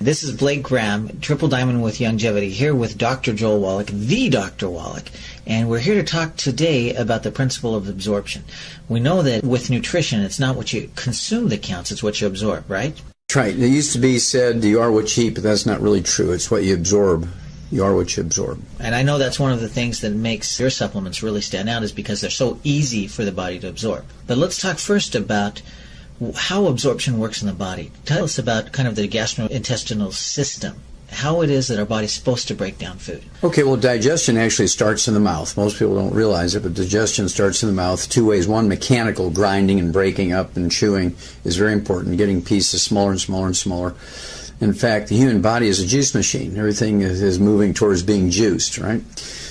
This is Blake Graham, Triple Diamond with Youngevity, here with Dr. Joel Wallach, the Dr. Wallach, and we're here to talk today about the principle of absorption. We know that with nutrition, it's not what you consume that counts, it's what you absorb, right? That's right. It used to be said, you are what you eat, but that's not really true. It's what you absorb. You are what you absorb. And I know that's one of the things that makes your supplements really stand out is because they're so easy for the body to absorb. But let's talk first about how absorption works in the body. Tell us about kind of the gastrointestinal system, how it is that our body's supposed to break down food. Okay, well, digestion actually starts in the mouth. Most people don't realize it, but digestion starts in the mouth two ways. One, mechanical, grinding and breaking up and chewing is very important, getting pieces smaller and smaller and smaller. In fact, the human body is a juice machine. Everything is moving towards being juiced, right?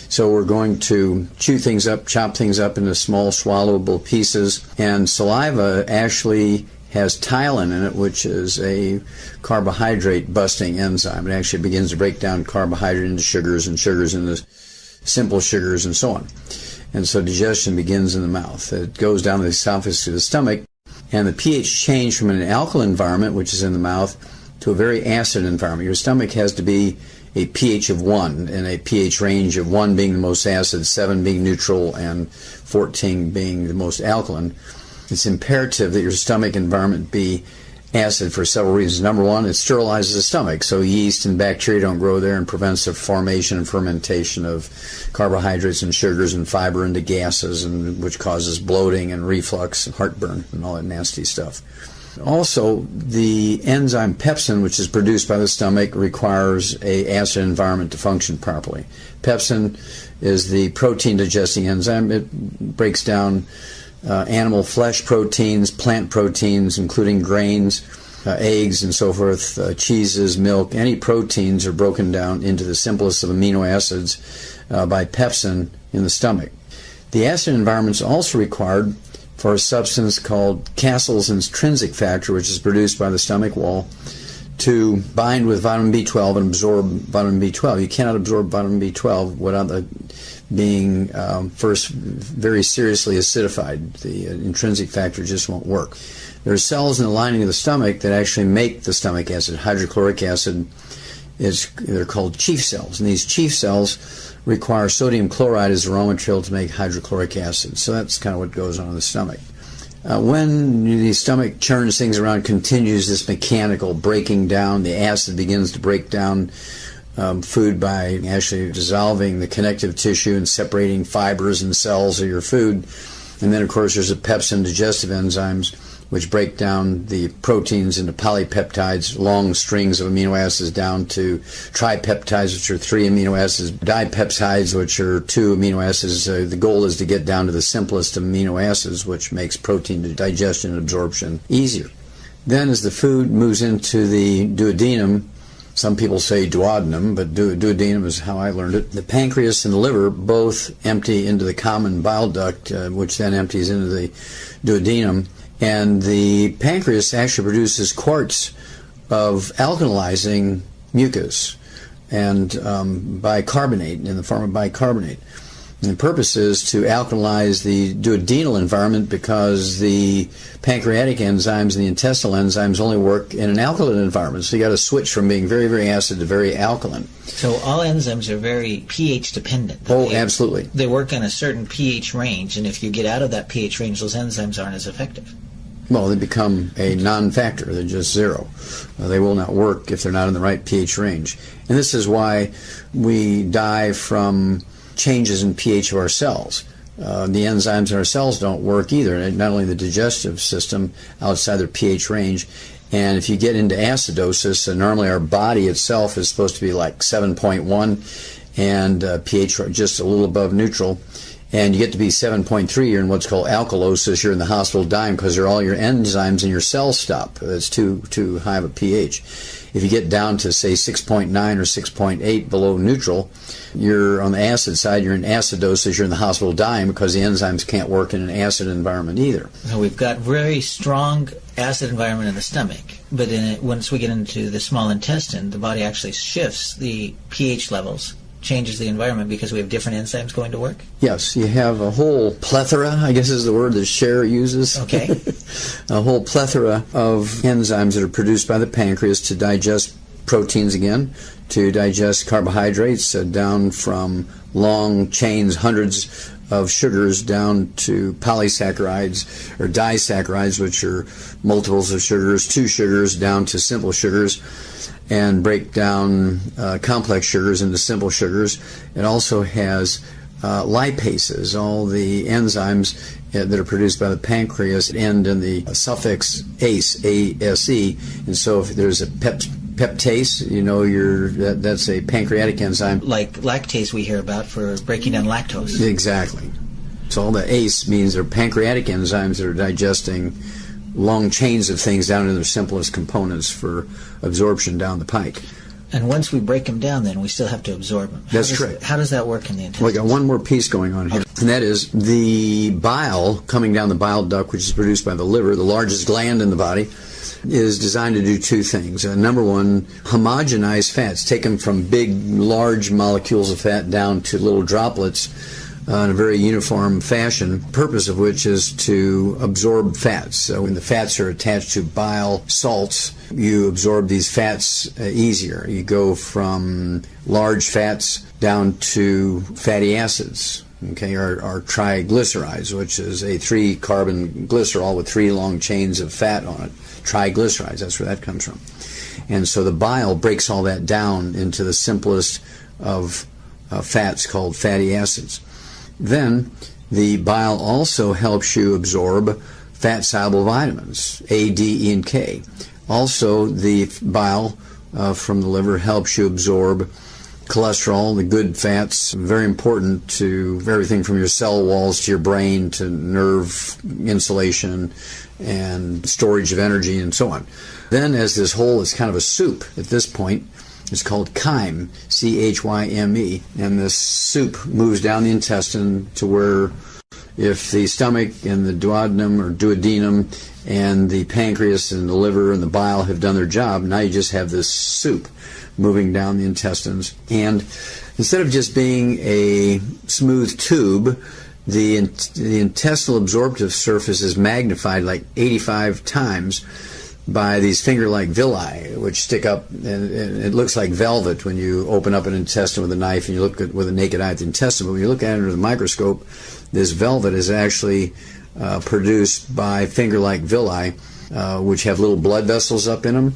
So we're going to chew things up, chop things up into small swallowable pieces. And saliva actually has ptyalin in it, which is a carbohydrate-busting enzyme. It actually begins to break down carbohydrate into sugars and sugars into simple sugars and so on. And so digestion begins in the mouth. It goes down the esophagus to the stomach. And the pH change from an alkaline environment, which is in the mouth, to a very acid environment. Your stomach has to be a pH of 1, and a pH range of 1 being the most acid, 7 being neutral, and 14 being the most alkaline. It's imperative that your stomach environment be acid for several reasons. Number one, it sterilizes the stomach, so yeast and bacteria don't grow there and prevents the formation and fermentation of carbohydrates and sugars and fiber into gases, and which causes bloating and reflux and heartburn and all that nasty stuff. Also, the enzyme pepsin, which is produced by the stomach, requires an acid environment to function properly. Pepsin is the protein-digesting enzyme. It breaks down animal flesh proteins, plant proteins, including grains, eggs, and so forth, cheeses, milk. Any proteins are broken down into the simplest of amino acids by pepsin in the stomach. The acid environment is also required for a substance called Castle's intrinsic factor, which is produced by the stomach wall, to bind with vitamin B12 and absorb vitamin B12. You cannot absorb vitamin B12 without being first very seriously acidified. The intrinsic factor just won't work. There are cells in the lining of the stomach that actually make the stomach acid. Hydrochloric acid they're called chief cells, and these chief cells require sodium chloride as the raw material to make hydrochloric acid. So that's kind of what goes on in the stomach. When the stomach churns things around, continues this mechanical breaking down, the acid begins to break down food by actually dissolving the connective tissue and separating fibers and cells of your food. And then, of course, there's the pepsin digestive enzymes, which break down the proteins into polypeptides, long strings of amino acids, down to tripeptides, which are 3 amino acids, dipeptides, which are 2 amino acids. The goal is to get down to the simplest of amino acids, which makes protein digestion and absorption easier. Then as the food moves into the duodenum, some people say duodenum, but duodenum is how I learned it. The pancreas and the liver both empty into the common bile duct, which then empties into the duodenum. And the pancreas actually produces quarts of alkalizing mucus and bicarbonate, in the form of bicarbonate. And the purpose is to alkalize the duodenal environment because the pancreatic enzymes and the intestinal enzymes only work in an alkaline environment. So you got to switch from being very, very acid to very alkaline. So all enzymes are very pH dependent. Oh, absolutely. They work in a certain pH range, and if you get out of that pH range, those enzymes aren't as effective. Well, they become a non-factor. They're just zero. They will not work if they're not in the right pH range. And this is why we die from changes in pH of our cells. The enzymes in our cells don't work either, not only the digestive system outside their pH range. And if you get into acidosis, normally our body itself is supposed to be like 7.1 and pH just a little above neutral. And you get to be 7.3, you're in what's called alkalosis, you're in the hospital dying because all your enzymes in your cells stop. That's too high of a pH. If you get down to, say, 6.9 or 6.8 below neutral, you're on the acid side, you're in acidosis, you're in the hospital dying because the enzymes can't work in an acid environment either. So we've got very strong acid environment in the stomach, but once we get into the small intestine, the body actually shifts the pH levels, changes the environment because we have different enzymes going to work? Yes, you have a whole plethora, I guess is the word that Cher uses. Okay. A whole plethora of enzymes that are produced by the pancreas to digest proteins again, to digest carbohydrates down from long chains, hundreds of sugars, down to polysaccharides or disaccharides, which are multiples of sugars, 2 sugars, down to simple sugars, and break down complex sugars into simple sugars. It also has lipases, all the enzymes that are produced by the pancreas end in the suffix ase, A-S-E, and so if there's a peptase, you know, that's a pancreatic enzyme. Like lactase we hear about for breaking down lactose. Exactly. So all the ACE means they're pancreatic enzymes that are digesting long chains of things down to their simplest components for absorption down the pike. And once we break them down, then we still have to absorb them. That's correct. How does that work in the intestines? Well, I got one more piece going on here, and that is the bile coming down the bile duct, which is produced by the liver, the largest gland in the body, is designed to do 2 things. Number one, homogenize fats, take them from big, large molecules of fat down to little droplets in a very uniform fashion, purpose of which is to absorb fats. So when the fats are attached to bile salts, you absorb these fats easier. You go from large fats down to fatty acids, okay, or triglycerides, which is a 3-carbon glycerol with 3 long chains of fat on it. Triglycerides, that's where that comes from. And so the bile breaks all that down into the simplest of fats called fatty acids. Then the bile also helps you absorb fat-soluble vitamins, A, D, E, and K. Also, the bile from the liver helps you absorb cholesterol, the good fats, very important to everything from your cell walls to your brain to nerve insulation and storage of energy and so on. Then as this whole is kind of a soup at this point, it's called chyme, C-H-Y-M-E, and this soup moves down the intestine to where if the stomach and the duodenum or duodenum and the pancreas and the liver and the bile have done their job, now you just have this soup moving down the intestines. And instead of just being a smooth tube, the intestinal absorptive surface is magnified like 85 times by these finger-like villi, which stick up, and it looks like velvet when you open up an intestine with a knife and you look at with a naked eye at the intestine. But when you look at it under the microscope, this velvet is actually produced by finger-like villi, which have little blood vessels up in them,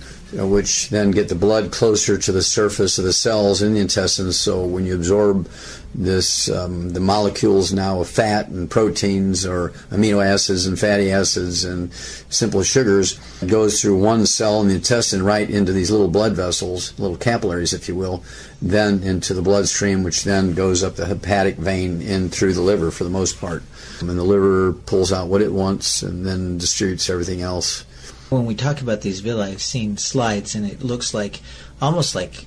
which then get the blood closer to the surface of the cells in the intestines. So when you absorb this, the molecules now of fat and proteins or amino acids and fatty acids and simple sugars, it goes through one cell in the intestine right into these little blood vessels, little capillaries if you will, then into the bloodstream, which then goes up the hepatic vein in through the liver for the most part. And the liver pulls out what it wants and then distributes everything else. When we talk about these villi, I've seen slides and it looks like, almost like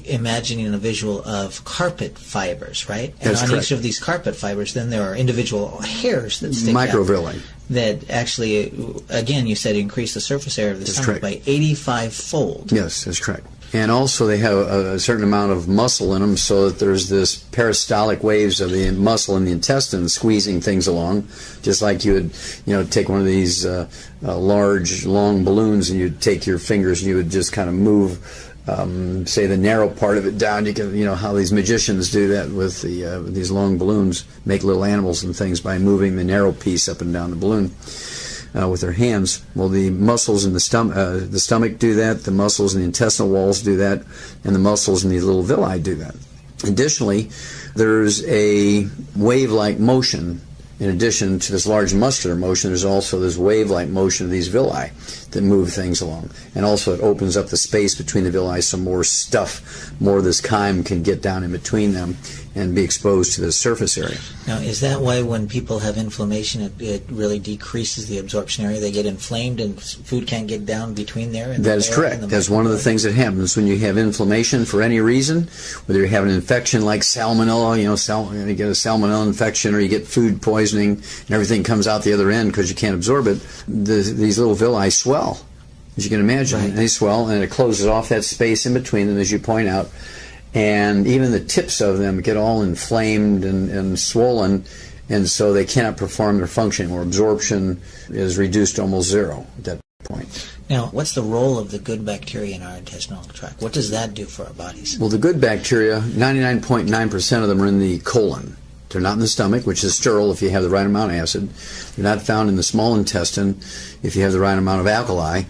imagining a visual of carpet fibers, right? And That's on correct. each of these carpet fibers, then there are individual hairs that stick out. Microvilli. That actually, again, you said increase the surface area of the That's stomach correct. by 85-fold. Yes, that's correct. And also they have a certain amount of muscle in them so that there's this peristaltic waves of the muscle in the intestine squeezing things along, just like you would, take one of these large, long balloons and you'd take your fingers and you would just kind of move, say, the narrow part of it down. You can, how these magicians do that with these long balloons, make little animals and things by moving the narrow piece up and down the balloon. With their hands. Well, the muscles in the stomach do that, the muscles in the intestinal walls do that, and the muscles in these little villi do that. Additionally, there's a wave-like motion. In addition to this large muscular motion, there's also this wave-like motion of these villi that move things along. And also it opens up the space between the villi so more stuff, more of this chyme can get down in between them and be exposed to the surface area. Now, is that why when people have inflammation, it really decreases the absorption area? They get inflamed and food can't get down between there? And that is correct. That's one of the things that happens when you have inflammation for any reason, whether you have an infection like salmonella, you get a salmonella infection, or you get food poisoning and everything comes out the other end because you can't absorb it. These little villi swell, as you can imagine. Right. They swell and it closes off that space in between them, as you point out. And even the tips of them get all inflamed and swollen, and so they cannot perform their function, or absorption is reduced to almost zero at that point. Now, what's the role of the good bacteria in our intestinal tract? What does that do for our bodies? Well, the good bacteria, 99.9% of them are in the colon. They're not in the stomach, which is sterile if you have the right amount of acid. They're not found in the small intestine if you have the right amount of alkali.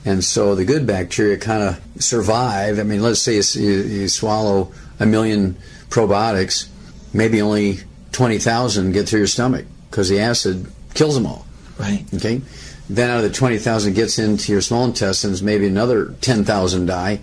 And so the good bacteria kind of survive. I mean, let's say you swallow 1 million probiotics, maybe only 20,000 get through your stomach because the acid kills them all. Right. Okay? Then out of the 20,000 gets into your small intestines, maybe another 10,000 die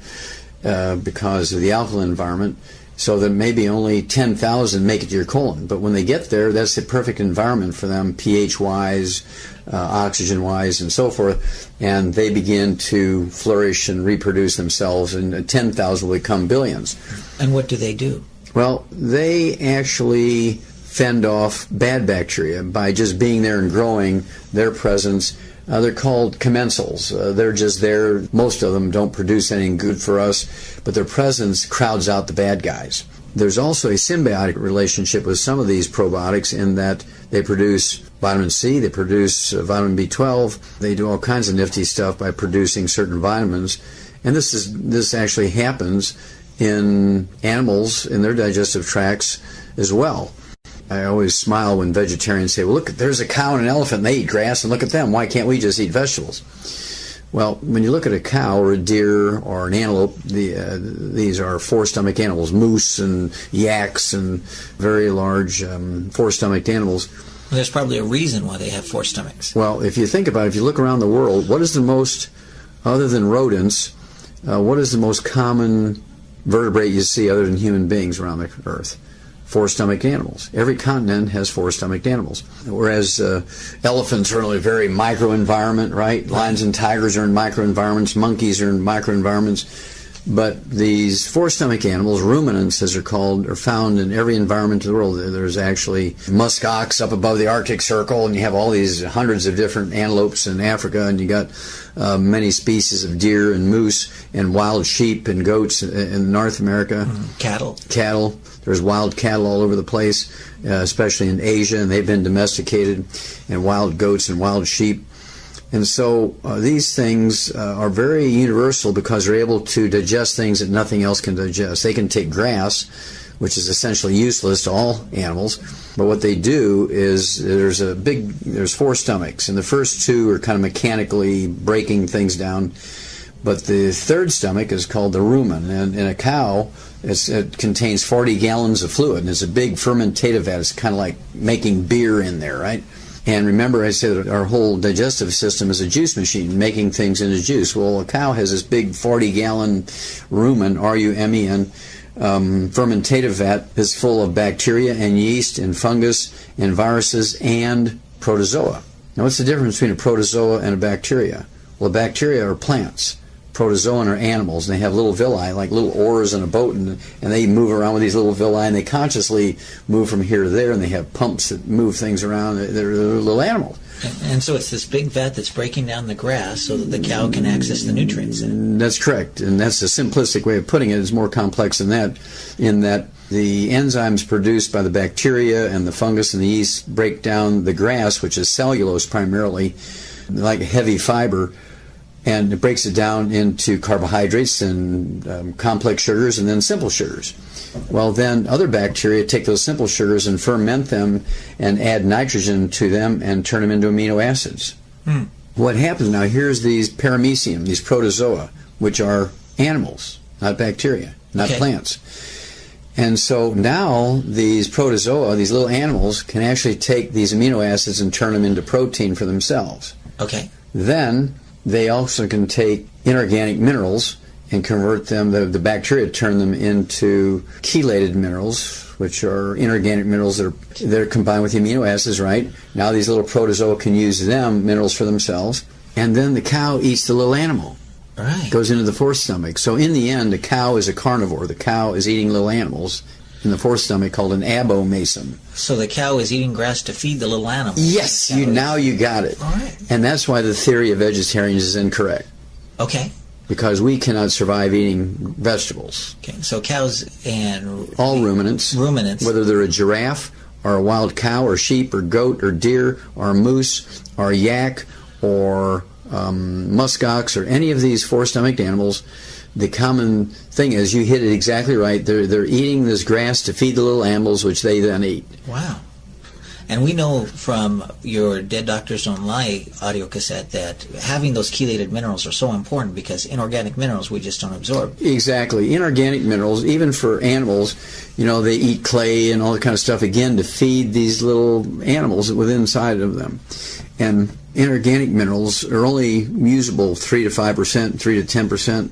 because of the alkaline environment. So that maybe only 10,000 make it to your colon. But when they get there, that's the perfect environment for them, pH-wise, oxygen-wise, and so forth. And they begin to flourish and reproduce themselves, and 10,000 will become billions. And what do they do? Well, they actually fend off bad bacteria by just being there and growing their presence. They're called commensals. They're just there. Most of them don't produce anything good for us, but their presence crowds out the bad guys. There's also a symbiotic relationship with some of these probiotics in that they produce vitamin C, they produce vitamin B12, they do all kinds of nifty stuff by producing certain vitamins. And this actually happens in animals in their digestive tracts as well. I always smile when vegetarians say, well, look, there's a cow and an elephant, and they eat grass, and look at them. Why can't we just eat vegetables? Well, when you look at a cow or a deer or an antelope, these are four-stomach animals, moose and yaks and very large four-stomached animals. Well, there's probably a reason why they have four stomachs. Well, if you think about it, if you look around the world, what is the most, other than rodents, what is the most common vertebrate you see other than human beings around the earth? Four-stomached animals. Every continent has four-stomached animals. Whereas elephants are in a very micro-environment, right? Lions and tigers are in micro-environments. Monkeys are in micro-environments. But these four-stomach animals, ruminants as they're called, are found in every environment of the world. There's actually muskox up above the Arctic Circle, and you have all these hundreds of different antelopes in Africa, and you got many species of deer and moose and wild sheep and goats in North America. Cattle. There's wild cattle all over the place, especially in Asia, and they've been domesticated, and wild goats and wild sheep. And so these things are very universal because they're able to digest things that nothing else can digest. They can take grass, which is essentially useless to all animals, but what they do is there's four stomachs, and the first two are kind of mechanically breaking things down, but the third stomach is called the rumen, and in a cow, it contains 40 gallons of fluid, and it's a big fermentative vat. It's kind of like making beer in there, right? And remember, I said that our whole digestive system is a juice machine, making things into juice. Well, a cow has this big 40-gallon rumen, R-U-M-E-N, fermentative vat is full of bacteria and yeast and fungus and viruses and protozoa. Now, what's the difference between a protozoa and a bacteria? Well, bacteria are plants. Protozoan are animals, and they have little villi, like little oars in a boat, and they move around with these little villi, and they consciously move from here to there, and they have pumps that move things around. They're little animals. And so it's this big vat that's breaking down the grass so that the cow can access the nutrients in it. That's correct, and that's a simplistic way of putting it. It's more complex than that, in that the enzymes produced by the bacteria and the fungus and the yeast break down the grass, which is cellulose primarily, like heavy fiber, and it breaks it down into carbohydrates and complex sugars and then simple sugars. Well, then other bacteria take those simple sugars and ferment them and add nitrogen to them and turn them into amino acids. What happens now, here's these paramecium, these protozoa, which are animals, not bacteria, not plants. And so now these protozoa, these little animals, can actually take these amino acids and turn them into protein for themselves. Then they also can take inorganic minerals and convert them, the bacteria turn them into chelated minerals, which are inorganic minerals that are combined with the amino acids, right? Now these little protozoa can use them, minerals for themselves, and then the cow eats the little animal. Goes into the fourth stomach. So in the end, the cow is a carnivore. The cow is eating little animals in the fourth stomach called an abomasum. So the cow is eating grass to feed the little animals. Yes, now you got it. And that's why the theory of vegetarians is incorrect. Because we cannot survive eating vegetables. So cows and all ruminants, whether they're a giraffe or a wild cow or sheep or goat or deer or moose or yak or muskox, or any of these four-stomached animals, the common thing is, you hit it exactly right. They're eating this grass to feed the little animals, which they then eat. Wow. And we know from your Dead Doctors Don't Lie audio cassette that having those chelated minerals are so important, because inorganic minerals we just don't absorb. Exactly. Inorganic minerals, even for animals, they eat clay and all that kind of stuff, again, to feed these little animals within inside of them. And inorganic minerals are only usable 3 to 5%, 3 to 10%.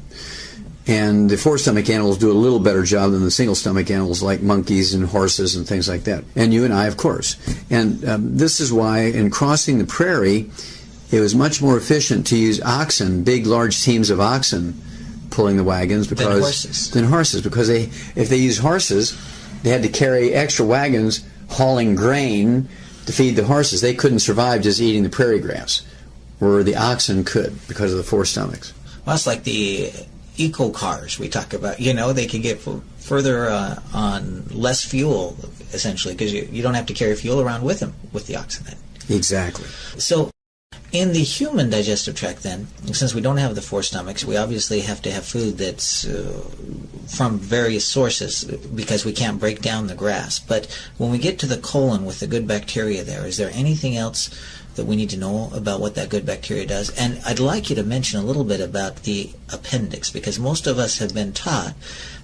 And the four-stomach animals do a little better job than the single-stomach animals like monkeys and horses and things like that. And you and I, of course. And this is why in crossing the prairie, it was much more efficient to use oxen, big, large teams of oxen pulling the wagons than horses. Because if they used horses, they had to carry extra wagons hauling grain to feed the horses. They couldn't survive just eating the prairie grass, where the oxen could because of the four stomachs. Well, it's like the eco cars we talk about. They can get further on less fuel, essentially, because you don't have to carry fuel around with them with the oxen then. Exactly. So in the human digestive tract then, since we don't have the four stomachs, we obviously have to have food that's from various sources, because we can't break down the grass. But when we get to the colon with the good bacteria there, is there anything else that we need to know about what that good bacteria does? And I'd like you to mention a little bit about the appendix, because most of us have been taught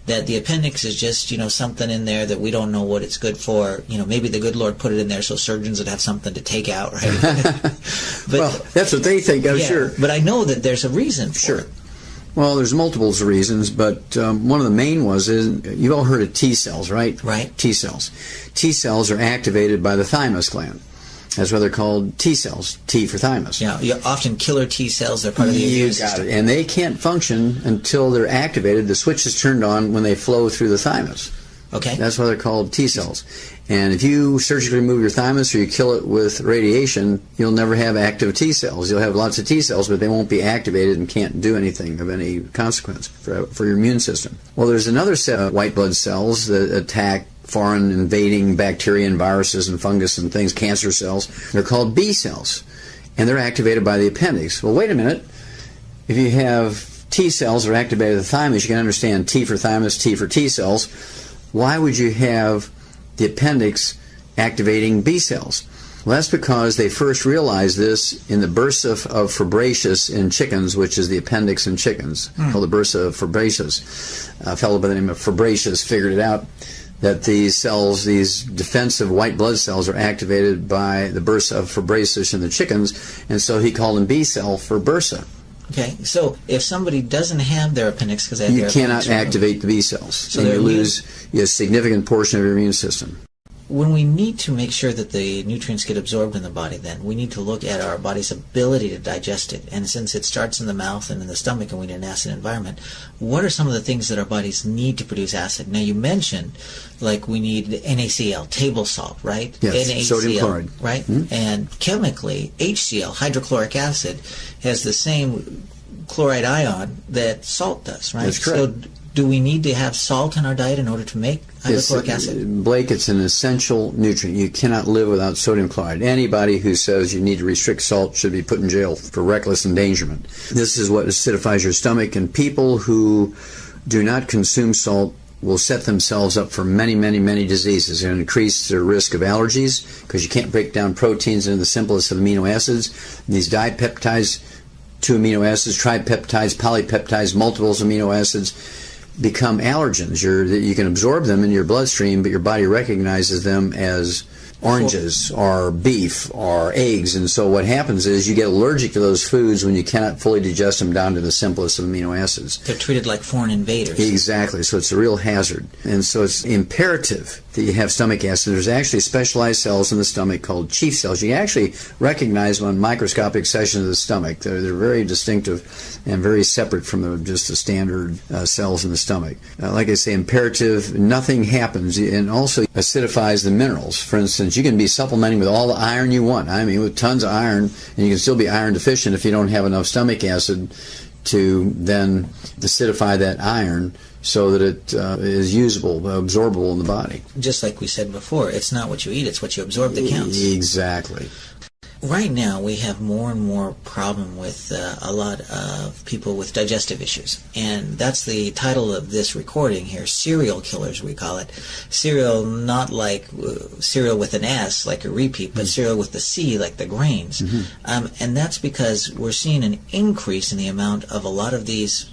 that the appendix is just, something in there that we don't know what it's good for. Maybe the good Lord put it in there so surgeons would have something to take out, right? Well, that's what they think, I'm sure. But I know that there's a reason for it. Well, there's multiples of reasons, but one of the main ones is, you've all heard of T cells, right? Right. T cells. T cells are activated by the thymus gland. That's why they're called T cells, T for thymus. Yeah, often killer T cells, they're part of the immune system. And they can't function until they're activated. The switch is turned on when they flow through the thymus. Okay. That's why they're called T cells. And if you surgically remove your thymus or you kill it with radiation, you'll never have active T cells. You'll have lots of T cells, but they won't be activated and can't do anything of any consequence for your immune system. Well, there's another set of white blood cells that attack foreign invading bacteria and viruses and fungus and things, cancer cells. They're called B cells, and they're activated by the appendix. Well, wait a minute. If you have T cells that are activated at the thymus, you can understand T for thymus, T for T cells. Why would you have the appendix activating B cells? Well, that's because they first realized this in the bursa of Fabricius in chickens, which is the appendix in chickens, called the bursa of Fabricius. A fellow by the name of Fabricius figured it out, that these cells, these defensive white blood cells, are activated by the bursa of Fabricius in the chickens, and so he called them B cell for bursa. Okay, so if somebody doesn't have their appendix because they have you cannot activate the B cells, so you lose a significant portion of your immune system. When we need to make sure that the nutrients get absorbed in the body, then we need to look at our body's ability to digest it. And since it starts in the mouth and in the stomach and we need an acid environment, what are some of the things that our bodies need to produce acid? Now, you mentioned, like, we need NaCl, table salt, right? Yes, NaCl, sodium chloride. Right? Mm-hmm. And chemically, HCl, hydrochloric acid, has the same chloride ion that salt does, right? That's correct. So do we need to have salt in our diet in order to make hydrochloric acid? Blake, it's an essential nutrient. You cannot live without sodium chloride. Anybody who says you need to restrict salt should be put in jail for reckless endangerment. This is what acidifies your stomach, and people who do not consume salt will set themselves up for many, many, many diseases and increase their risk of allergies, because you can't break down proteins into the simplest of amino acids. And these dipeptides, 2 amino acids, tripeptides, polypeptides, multiples amino acids, become allergens. You can absorb them in your bloodstream, but your body recognizes them as oranges or beef or eggs, and so what happens is you get allergic to those foods when you cannot fully digest them down to the simplest of amino acids. They're treated like foreign invaders. Exactly, so it's a real hazard. And so it's imperative that you have stomach acid. There's actually specialized cells in the stomach called chief cells. You actually recognize them on microscopic sections of the stomach. They're very distinctive and very separate from just the standard cells in the stomach. Like I say, imperative, nothing happens, and also acidifies the minerals. For instance, you can be supplementing with all the iron you want. I mean, with tons of iron, and you can still be iron deficient if you don't have enough stomach acid to then acidify that iron so that it is usable, absorbable in the body. Just like we said before, it's not what you eat, it's what you absorb that counts. Exactly. Right now, we have more and more problem with a lot of people with digestive issues. And that's the title of this recording here, Serial Killers, we call it. Cereal, not like cereal with an S, like a repeat, but cereal with the C, like the grains. And that's because we're seeing an increase in the amount of a lot of these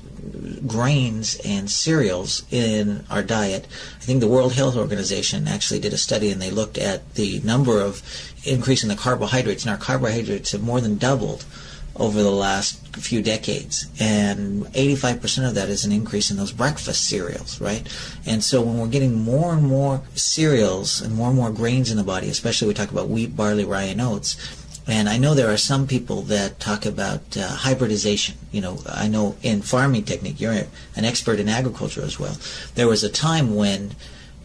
grains and cereals in our diet. I think the World Health Organization actually did a study, and they looked at the number of increase in the carbohydrates, and our carbohydrates have more than doubled over the last few decades, and 85% of that is an increase in those breakfast cereals, right? And so when we're getting more and more cereals and more grains in the body, especially we talk about wheat, barley, rye, and oats, and I know there are some people that talk about hybridization. You know, I know in farming technique, you're an expert in agriculture as well. There was a time when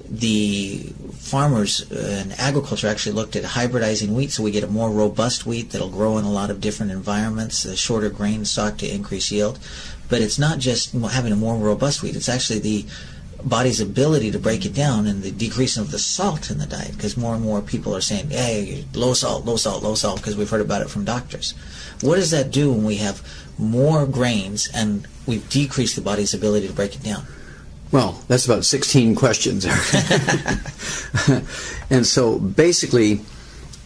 the farmers in agriculture actually looked at hybridizing wheat, so we get a more robust wheat that'll grow in a lot of different environments, a shorter grain stock to increase yield. But it's not just having a more robust wheat, it's actually the body's ability to break it down and the decrease of the salt in the diet, because more and more people are saying, hey, low salt, low salt, low salt, because we've heard about it from doctors. What does that do when we have more grains and we've decreased the body's ability to break it down? Well, that's about 16 questions. And so basically,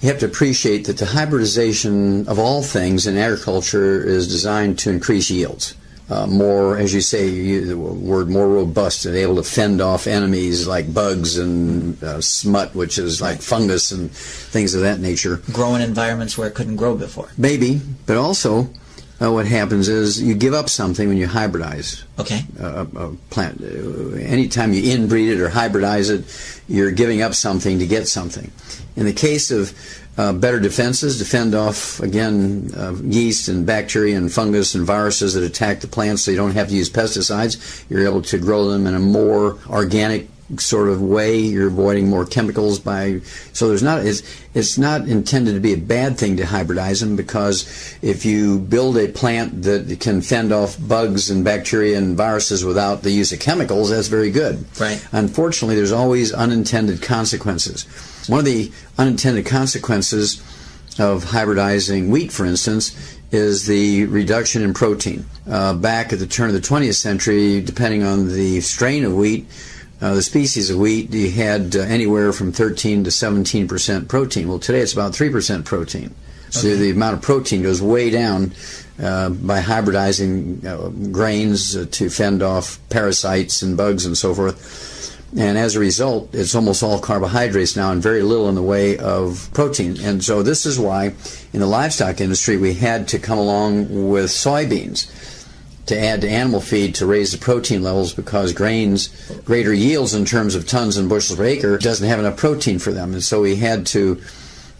you have to appreciate that the hybridization of all things in agriculture is designed to increase yields. More, as you say, the word more robust and able to fend off enemies like bugs and smut, which is like fungus and things of that nature. Grow in environments where it couldn't grow before. Maybe, but also what happens is you give up something when you hybridize a plant. Anytime you inbreed it or hybridize it, you're giving up something to get something. In the case of better defenses, defend off, again, yeast and bacteria and fungus and viruses that attack the plants, so you don't have to use pesticides. You're able to grow them in a more organic sort of way. You're avoiding more chemicals so it's not intended to be a bad thing to hybridize them, because if you build a plant that can fend off bugs and bacteria and viruses without the use of chemicals, that's very good. Right. Unfortunately, there's always unintended consequences. One of the unintended consequences of hybridizing wheat, for instance, is the reduction in protein. Back at the turn of the 20th century, depending on the strain of wheat, the species of wheat, you had anywhere from 13 to 17% protein. Well, today it's about 3% protein. So the amount of protein goes way down by hybridizing grains to fend off parasites and bugs and so forth. And as a result, it's almost all carbohydrates now and very little in the way of protein. And so this is why in the livestock industry we had to come along with soybeans to add to animal feed to raise the protein levels, because grains, greater yields in terms of tons and bushels per acre, doesn't have enough protein for them. And so we had to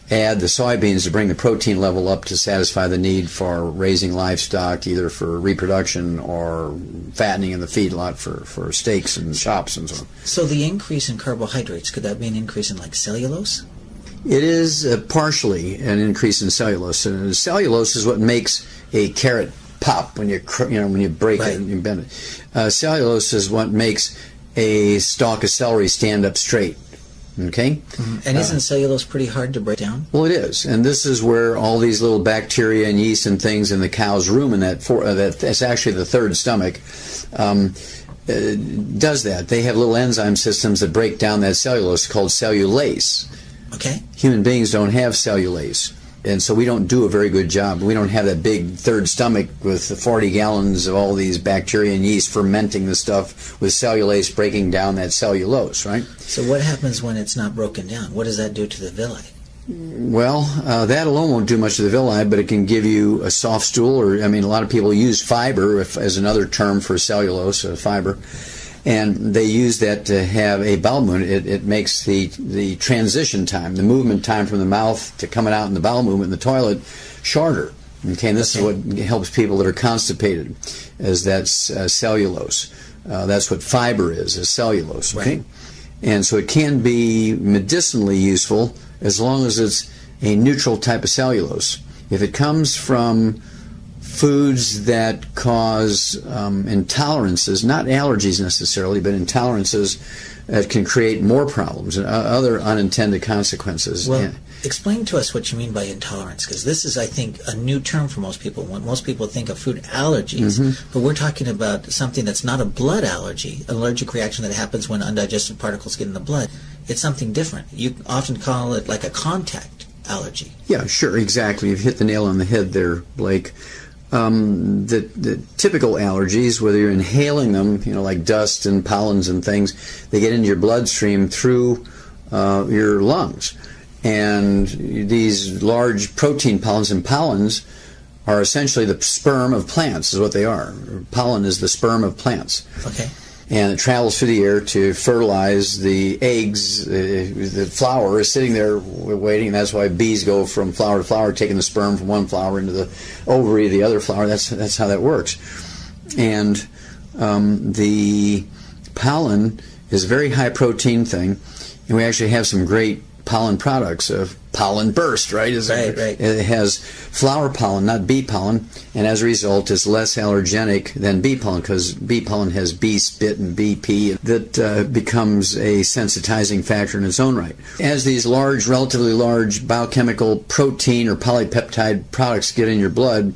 add the soybeans to bring the protein level up to satisfy the need for raising livestock, either for reproduction or fattening in the feedlot for steaks and chops and so on. So the increase in carbohydrates, could that be an increase in like cellulose? It is partially an increase in cellulose. And cellulose is what makes a carrot pop when you break it and you bend it. Cellulose is what makes a stalk of celery stand up straight. Okay? Mm-hmm. And isn't cellulose pretty hard to break down? Well, it is. And this is where all these little bacteria and yeast and things in the cow's rumen, that's actually the third stomach, does that. They have little enzyme systems that break down that cellulose called cellulase. Okay. Human beings don't have cellulase. And so we don't do a very good job. We don't have that big third stomach with 40 gallons of all these bacteria and yeast fermenting the stuff with cellulase breaking down that cellulose, right? So what happens when it's not broken down? What does that do to the villi? Well, that alone won't do much to the villi, but it can give you a soft stool, or, a lot of people use fiber as another term for cellulose, fiber. And they use that to have a bowel movement. It makes the transition time, the movement time from the mouth to coming out in the bowel movement in the toilet, shorter. Okay, and this is what helps people that are constipated, is that cellulose. That's what fiber is cellulose. Okay, right. And so it can be medicinally useful as long as it's a neutral type of cellulose. If it comes from foods that cause intolerances, not allergies necessarily, but intolerances that can create more problems and other unintended consequences. Well, explain to us what you mean by intolerance, because this is, I think, a new term for most people. When most people think of food allergies, but we're talking about something that's not a blood allergy, an allergic reaction that happens when undigested particles get in the blood. It's something different. You often call it like a contact allergy. Yeah, sure, exactly. You've hit the nail on the head there, Blake. The typical allergies, whether you're inhaling them, like dust and pollens and things, they get into your bloodstream through your lungs. And these large protein pollens, and pollens are essentially the sperm of plants, is what they are. Pollen is the sperm of plants. Okay. And it travels through the air to fertilize the eggs. The flower is sitting there waiting, and that's why bees go from flower to flower, taking the sperm from one flower into the ovary of the other flower. That's how that works. And the pollen is a very high protein thing, and we actually have some great pollen products of pollen burst, right? Right. It has flower pollen, not bee pollen, and as a result is less allergenic than bee pollen, because bee pollen has bee spit and bee pee that becomes a sensitizing factor in its own right. As these relatively large biochemical protein or polypeptide products get in your blood,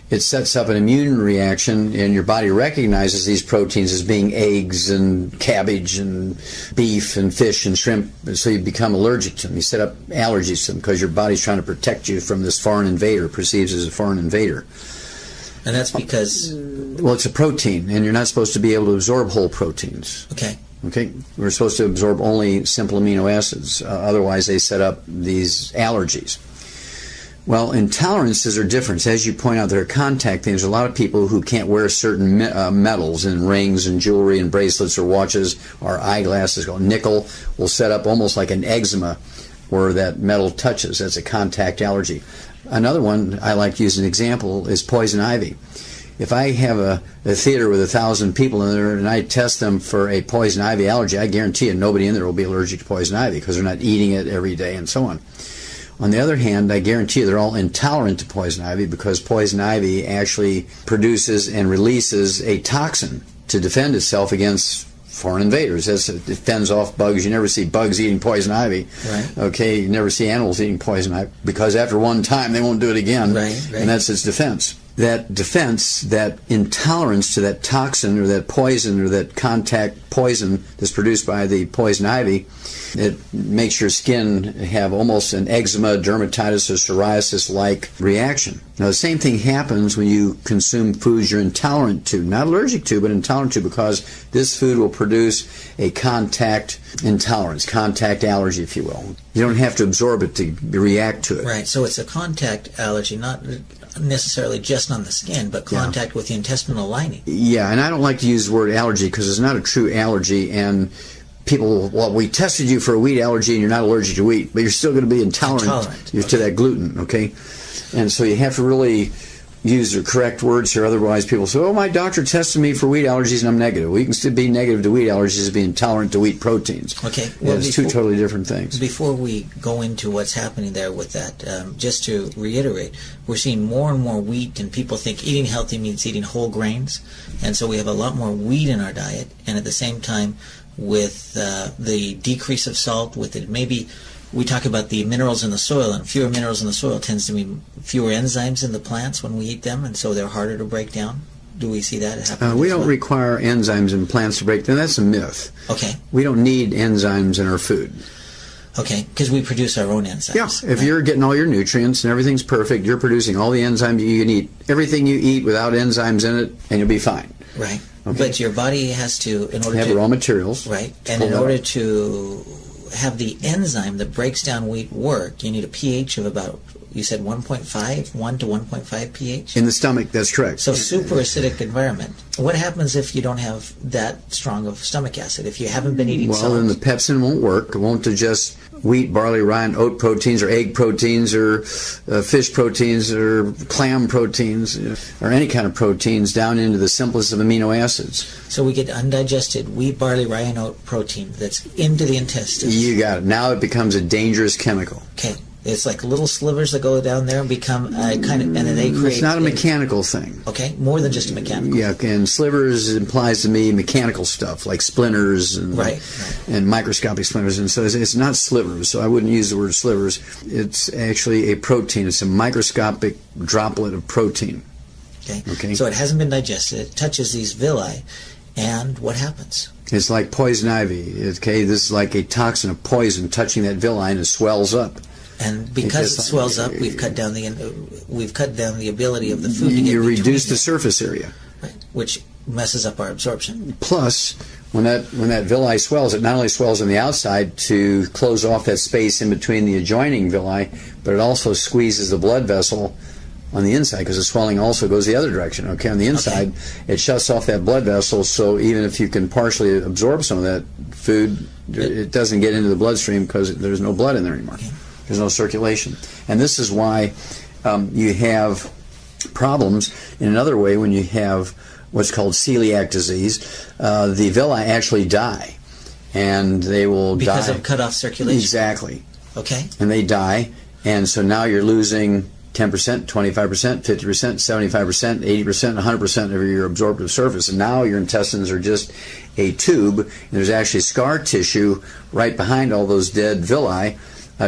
it sets up an immune reaction, and your body recognizes these proteins as being eggs and cabbage and beef and fish and shrimp, so you become allergic to them. You set up allergies to them because your body's trying to protect you from this foreign invader, perceives as a foreign invader. And that's because... Well, it's a protein, and you're not supposed to be able to absorb whole proteins. Okay. We're supposed to absorb only simple amino acids. Otherwise, they set up these allergies. Well, intolerances are different. As you point out, there are contact things. There are a lot of people who can't wear certain metals in rings and jewelry and bracelets or watches or eyeglasses. Called nickel will set up almost like an eczema where that metal touches. That's a contact allergy. Another one I like to use as an example is poison ivy. If I have a theater with 1,000 people in there and I test them for a poison ivy allergy, I guarantee you nobody in there will be allergic to poison ivy because they're not eating it every day and so on. On the other hand, I guarantee you they're all intolerant to poison ivy because poison ivy actually produces and releases a toxin to defend itself against foreign invaders. It fends off bugs. You never see bugs eating poison ivy. Right. Okay, you never see animals eating poison ivy because after one time they won't do it again. Right. And that's its defense. That defense, that intolerance to that toxin or that poison or that contact poison that's produced by the poison ivy, it makes your skin have almost an eczema, dermatitis, or psoriasis-like reaction. Now, the same thing happens when you consume foods you're intolerant to, not allergic to, but intolerant to, because this food will produce a contact intolerance, contact allergy, if you will. You don't have to absorb it to react to it. Right, so it's a contact allergy, not necessarily just on the skin, but contact with the intestinal lining. Yeah, and I don't like to use the word allergy because it's not a true allergy, and people, well, we tested you for a wheat allergy and you're not allergic to wheat, but you're still going to be intolerant. To that gluten, okay? And so you have to really use the correct words here, otherwise people say, oh, my doctor tested me for wheat allergies and I'm negative. Well, you can still be negative to wheat allergies and be intolerant to wheat proteins. Okay. Well, it's two totally different things. Before we go into what's happening there with that, just to reiterate, we're seeing more and more wheat, and people think eating healthy means eating whole grains, and so we have a lot more wheat in our diet, and at the same time, with the decrease of salt, with it maybe we talk about the minerals in the soil, and fewer minerals in the soil tends to mean fewer enzymes in the plants when we eat them, and so they're harder to break down. Do we see that happen? We don't require enzymes in plants to break down. That's a myth. Okay. We don't need enzymes in our food. Okay, because we produce our own enzymes. Yeah, if you're getting all your nutrients and everything's perfect, you're producing all the enzymes you can eat. Everything you eat without enzymes in it, and you'll be fine. Right. Okay. But your body has to, in order have to... raw materials. Right. And in order to have the enzyme that breaks down wheat work, you need a pH of about, you said 1.5, 1 to 1.5 pH? In the stomach, that's correct. So super acidic environment. What happens if you don't have that strong of stomach acid, if you haven't been eating salt? Well, then the pepsin won't work. It won't digest wheat, barley, rye, and oat proteins, or egg proteins, or fish proteins, or clam proteins, or any kind of proteins down into the simplest of amino acids. So we get undigested wheat, barley, rye, and oat protein that's into the intestines. You got it. Now it becomes a dangerous chemical. Okay. It's like little slivers that go down there and become kind of, and then they create. It's not a mechanical thing. Okay, more than just a mechanical. Yeah, and slivers implies to me mechanical stuff like splinters and and microscopic splinters, and so it's not slivers. So I wouldn't use the word slivers. It's actually a protein. It's a microscopic droplet of protein. Okay. So it hasn't been digested. It touches these villi, and what happens? It's like poison ivy. Okay, this is like a toxin of poison touching that villi, and it swells up. And because it swells up, we've cut down the ability of the food to get you reduce the surface area, right, which messes up our absorption. Plus, when that villi swells, it not only swells on the outside to close off that space in between the adjoining villi, but it also squeezes the blood vessel on the inside, because the swelling also goes the other direction. Okay, on the inside, it shuts off that blood vessel, so even if you can partially absorb some of that food, it doesn't get into the bloodstream because there's no blood in there anymore. Okay. There's no circulation. And this is why you have problems in another way when you have what's called celiac disease. The villi actually die, and they will die. Because of cut off circulation? Exactly. Okay. And they die, and so now you're losing 10%, 25%, 50%, 75%, 80%, 100% of your absorptive surface. And now your intestines are just a tube, and there's actually scar tissue right behind all those dead villi,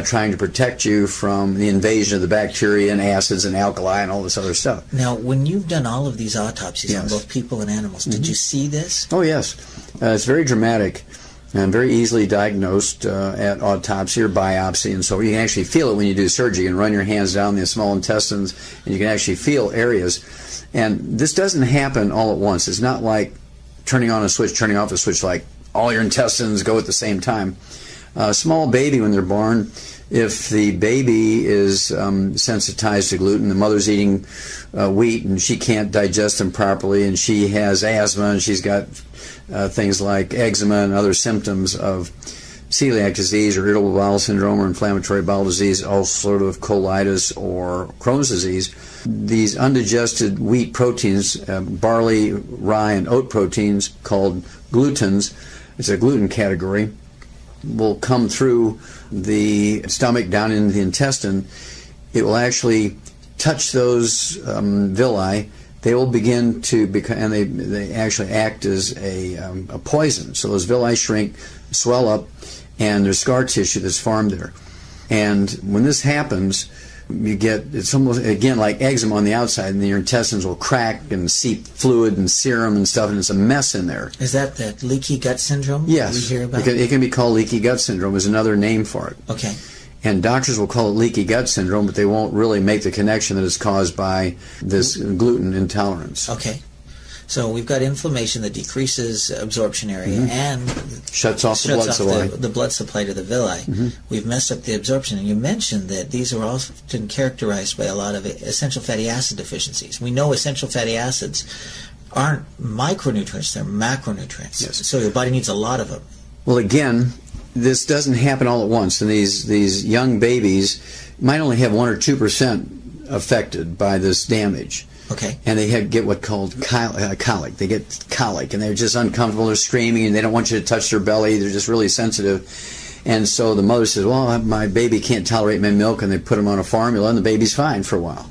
trying to protect you from the invasion of the bacteria and acids and alkali and all this other stuff. Now, when you've done all of these autopsies on both people and animals, did you see this? Oh, yes. It's very dramatic and very easily diagnosed at autopsy or biopsy, and so you can actually feel it when you do surgery. You can run your hands down the small intestines, and you can actually feel areas. And this doesn't happen all at once. It's not like turning on a switch, turning off a switch, like all your intestines go at the same time. A small baby, when they're born, if the baby is sensitized to gluten, the mother's eating wheat and she can't digest them properly, and she has asthma, and she's got things like eczema and other symptoms of celiac disease or irritable bowel syndrome or inflammatory bowel disease, ulcerative colitis or Crohn's disease. These undigested wheat proteins, barley, rye, and oat proteins called glutens, it's a gluten category, will come through the stomach down into the intestine. It will actually touch those villi. They will begin to become, and they actually act as a poison. So those villi shrink, swell up, and there's scar tissue that's formed there. And when this happens, you get, it's almost, again, like eczema on the outside, and your intestines will crack and seep fluid and serum and stuff, and it's a mess in there. Is that leaky gut syndrome? Yes. We hear about? It can be called leaky gut syndrome, is another name for it. Okay. And doctors will call it leaky gut syndrome, but they won't really make the connection that it's caused by this gluten intolerance. Okay. So we've got inflammation that decreases absorption area and shuts off the blood supply. The blood supply to the villi. We've messed up the absorption. And you mentioned that these are often characterized by a lot of essential fatty acid deficiencies. We know essential fatty acids aren't micronutrients, they're macronutrients. Yes. So your body needs a lot of them. Well, again, this doesn't happen all at once. And these young babies might only have 1 or 2% affected by this damage. Okay. And they get what's called colic. They get colic, and they're just uncomfortable. They're screaming, and they don't want you to touch their belly. They're just really sensitive. And so the mother says, well, my baby can't tolerate my milk, and they put them on a formula, and the baby's fine for a while.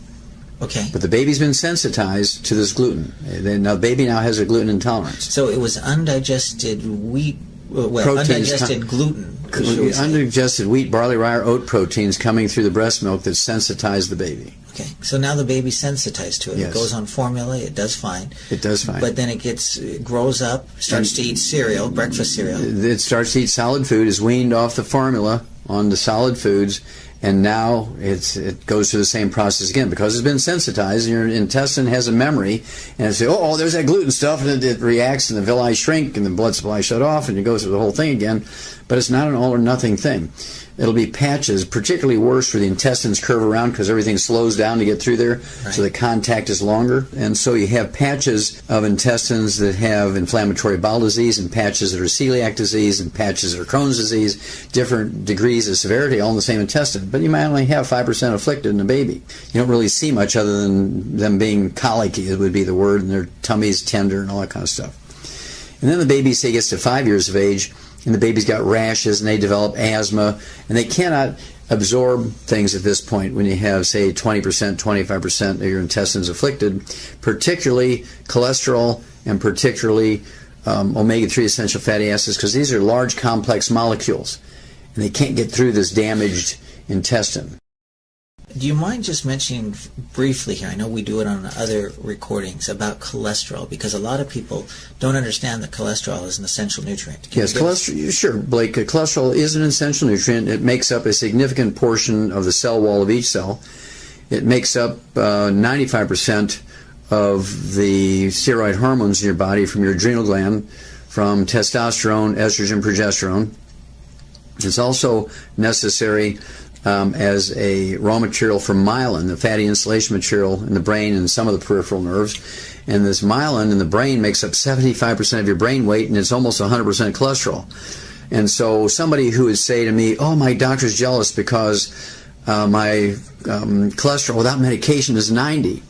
Okay. But the baby's been sensitized to this gluten. Now the baby now has a gluten intolerance. So it was undigested wheat, undigested gluten. Undigested wheat, barley, rye, or oat proteins coming through the breast milk that sensitized the baby. Okay, so now the baby's sensitized to it. Yes. It goes on formula. It does fine. It does fine. But then it grows up, starts to eat cereal, breakfast cereal. It starts to eat solid food, is weaned off the formula onto solid foods, and now it goes through the same process again because it's been sensitized. And your intestine has a memory, and it says, oh, there's that gluten stuff, and it reacts, and the villi shrink, and the blood supply shut off, and it goes through the whole thing again. But it's not an all or nothing thing. It'll be patches, particularly worse where the intestines curve around because everything slows down to get through there, so the contact is longer. And so you have patches of intestines that have inflammatory bowel disease, and patches that are celiac disease, and patches that are Crohn's disease, different degrees of severity, all in the same intestine. But you might only have 5% afflicted in a baby. You don't really see much other than them being colicky, it would be the word, and their tummy's tender and all that kind of stuff. And then the baby, say, gets to 5 years of age, and the baby's got rashes, and they develop asthma, and they cannot absorb things at this point when you have, say, 20%, 25% of your intestines afflicted, particularly cholesterol and particularly omega-3 essential fatty acids, because these are large, complex molecules, and they can't get through this damaged intestine. Do you mind just mentioning briefly here, I know we do it on other recordings, about cholesterol, because a lot of people don't understand that cholesterol is an essential nutrient. Yes, cholesterol, sure, Blake. Cholesterol is an essential nutrient. It makes up a significant portion of the cell wall of each cell. It makes up 95% of the steroid hormones in your body, from your adrenal gland, from testosterone, estrogen, progesterone. It's also necessary as a raw material for myelin, the fatty insulation material in the brain and some of the peripheral nerves. And this myelin in the brain makes up 75% of your brain weight, and it's almost 100% cholesterol. And so somebody who would say to me, oh, my doctor's jealous because my cholesterol without medication is 90.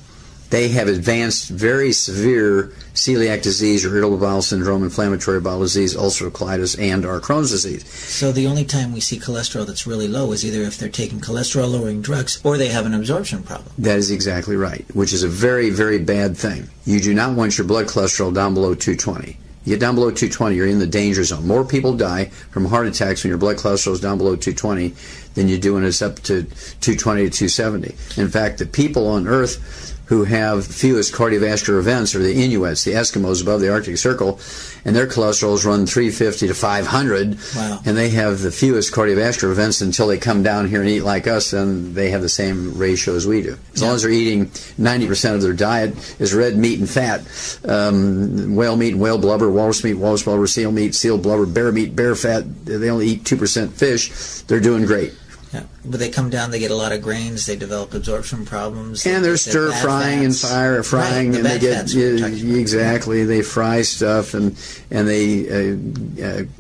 They have advanced, very severe celiac disease or irritable bowel syndrome, inflammatory bowel disease, ulcerative colitis, and or Crohn's disease. So the only time we see cholesterol that's really low is either if they're taking cholesterol-lowering drugs or they have an absorption problem. That is exactly right, which is a very, very bad thing. You do not want your blood cholesterol down below 220. You get down below 220, you're in the danger zone. More people die from heart attacks when your blood cholesterol is down below 220 than you do when it's up to 220 to 270. In fact, the people on Earth who have fewest cardiovascular events are the Inuits, the Eskimos above the Arctic Circle, and their cholesterols run 350 to 500, wow. And they have the fewest cardiovascular events until they come down here and eat like us, and they have the same ratio as we do. As long as they're eating 90% of their diet is red meat and fat, whale meat and whale blubber, walrus meat, walrus blubber, seal meat, seal blubber, bear meat, bear fat, they only eat 2% fish, they're doing great. Yeah, but they come down, they get a lot of grains, they develop absorption problems. And they're stir frying and frying, right, and they get exactly. They fry stuff and they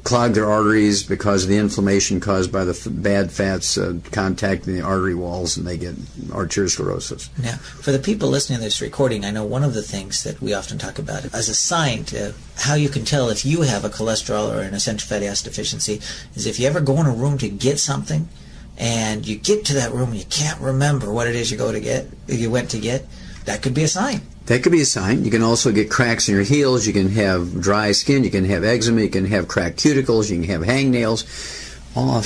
clog their arteries because of the inflammation caused by the bad fats contacting the artery walls, and they get arteriosclerosis. Now, for the people listening to this recording, I know one of the things that we often talk about as a sign to how you can tell if you have a cholesterol or an essential fatty acid deficiency is if you ever go in a room to get something, and you get to that room and you can't remember what it is you went to get, that could be a sign. That could be a sign. You can also get cracks in your heels. You can have dry skin. You can have eczema. You can have cracked cuticles. You can have hangnails. All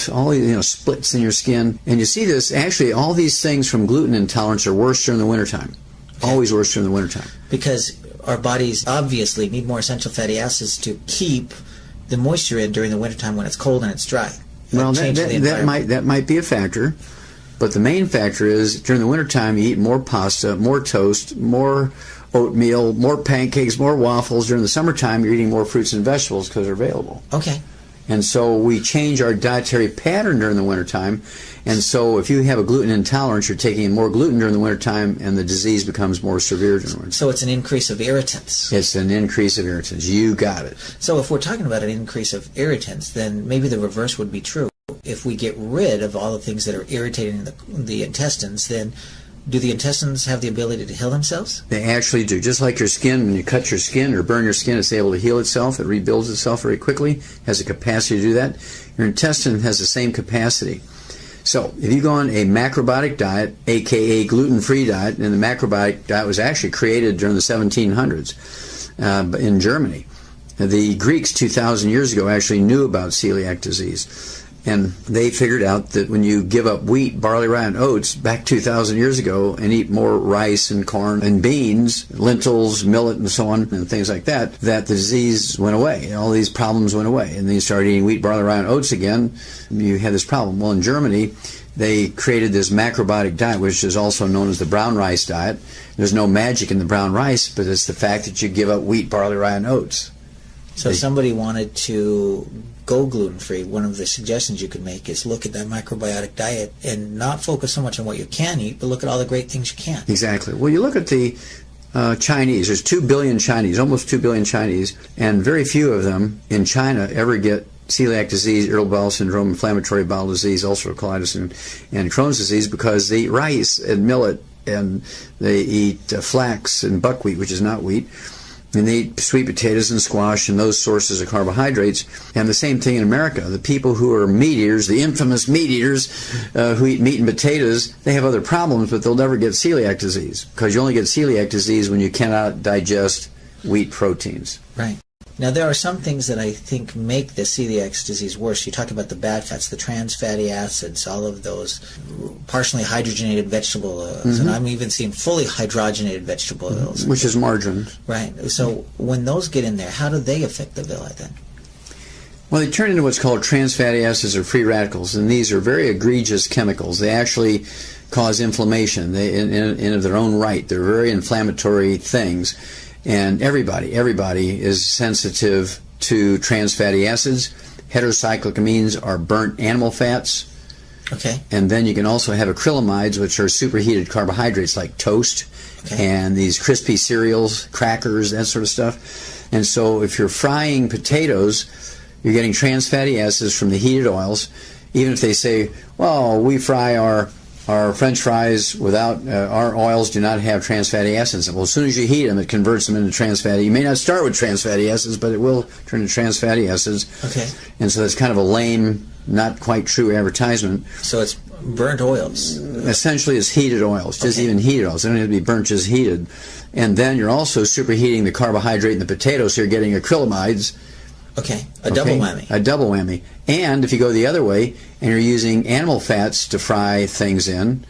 splits in your skin. And you see this, actually, all these things from gluten intolerance are worse during the wintertime. Okay. Always worse during the wintertime. Because our bodies obviously need more essential fatty acids to keep the moisture in during the wintertime when it's cold and it's dry. Well, that might be a factor, but the main factor is during the wintertime you eat more pasta, more toast, more oatmeal, more pancakes, more waffles. During the summertime you're eating more fruits and vegetables because they're available. Okay. And so we change our dietary pattern during the wintertime, and so if you have a gluten intolerance, you're taking in more gluten during the wintertime, and the disease becomes more severe during the winter. So it's an increase of irritants. It's an increase of irritants. You got it. So if we're talking about an increase of irritants, then maybe the reverse would be true. If we get rid of all the things that are irritating the intestines, then do the intestines have the ability to heal themselves? They actually do. Just like your skin, when you cut your skin or burn your skin, it's able to heal itself. It rebuilds itself very quickly, has the capacity to do that. Your intestine has the same capacity. So if you go on a macrobiotic diet, aka gluten-free diet, and the macrobiotic diet was actually created during the 1700s in Germany. The Greeks 2,000 years ago actually knew about celiac disease. And they figured out that when you give up wheat, barley, rye, and oats back 2,000 years ago and eat more rice and corn and beans, lentils, millet, and so on, and things like that, that the disease went away. And all these problems went away. And then you started eating wheat, barley, rye, and oats again, you had this problem. Well, in Germany, they created this macrobiotic diet, which is also known as the brown rice diet. There's no magic in the brown rice, but it's the fact that you give up wheat, barley, rye, and oats. So if somebody wanted to go gluten-free, one of the suggestions you could make is look at that macrobiotic diet and not focus so much on what you can eat, but look at all the great things you can. Exactly. Well, you look at the Chinese. There's 2 billion Chinese, almost 2 billion Chinese, and very few of them in China ever get celiac disease, irritable bowel syndrome, inflammatory bowel disease, ulcerative colitis, and Crohn's disease because they eat rice and millet, and they eat flax and buckwheat, which is not wheat. And they eat sweet potatoes and squash and those sources of carbohydrates. And the same thing in America. The people who are meat eaters, the infamous meat eaters who eat meat and potatoes, they have other problems, but they'll never get celiac disease, because you only get celiac disease when you cannot digest wheat proteins. Right. Now, there are some things that I think make the celiac disease worse. You talk about the bad fats, the trans fatty acids, all of those partially hydrogenated vegetable oils, and I'm even seeing fully hydrogenated vegetable oils. Which is margarine. Right. So when those get in there, how do they affect the villi then? Well, they turn into what's called trans fatty acids or free radicals, and these are very egregious chemicals. They actually cause inflammation in of their own right. They're very inflammatory things. And everybody is sensitive to trans fatty acids. Heterocyclic amines are burnt animal fats. Okay. And then you can also have acrylamides, which are superheated carbohydrates like toast and these crispy cereals, crackers, that sort of stuff. And so if you're frying potatoes, you're getting trans fatty acids from the heated oils. Even if they say, well, we fry our French fries without, our oils do not have trans fatty acids. Well, as soon as you heat them, it converts them into trans fatty. You may not start with trans fatty acids, but it will turn into trans fatty acids. Okay. And so that's kind of a lame, not quite true advertisement. So it's burnt oils. Essentially, it's heated oils, just even heated oils. They don't have to be burnt, just heated. And then you're also superheating the carbohydrate in the potato, so you're getting acrylamides. Okay, double whammy. A double whammy. And if you go the other way and you're using animal fats to fry things in,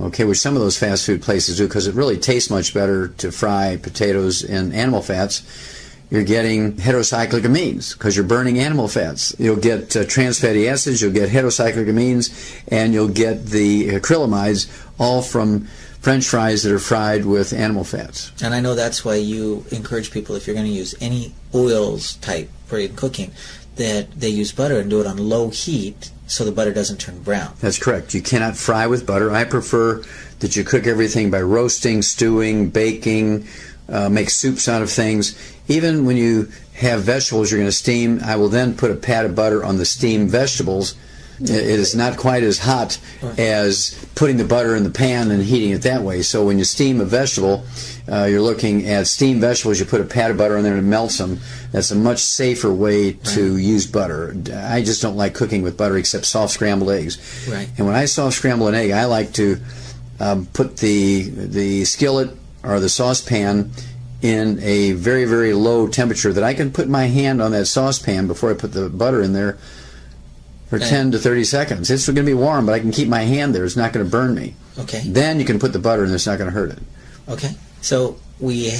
okay, which some of those fast food places do because it really tastes much better to fry potatoes in animal fats, you're getting heterocyclic amines because you're burning animal fats. You'll get trans fatty acids, you'll get heterocyclic amines, and you'll get the acrylamides, all from French fries that are fried with animal fats. And I know that's why you encourage people, if you're going to use any oils type for in cooking, that they use butter and do it on low heat so the butter doesn't turn brown. That's correct. You cannot fry with butter. I prefer that you cook everything by roasting, stewing, baking, make soups out of things. Even when you have vegetables you're going to steam, I will then put a pat of butter on the steamed vegetables. It is not quite as hot as putting the butter in the pan and heating it that way. So when you steam a vegetable, you're looking at steamed vegetables, you put a pat of butter in there and it melts them. That's a much safer way to use butter. I just don't like cooking with butter except soft scrambled eggs. Right. And when I soft scramble an egg, I like to put the skillet or the saucepan in a very, very low temperature that I can put my hand on that saucepan before I put the butter in there for 10 to 30 seconds. It's going to be warm, but I can keep my hand there. It's not going to burn me. Okay. Then you can put the butter in. It's not going to hurt it. Okay. So we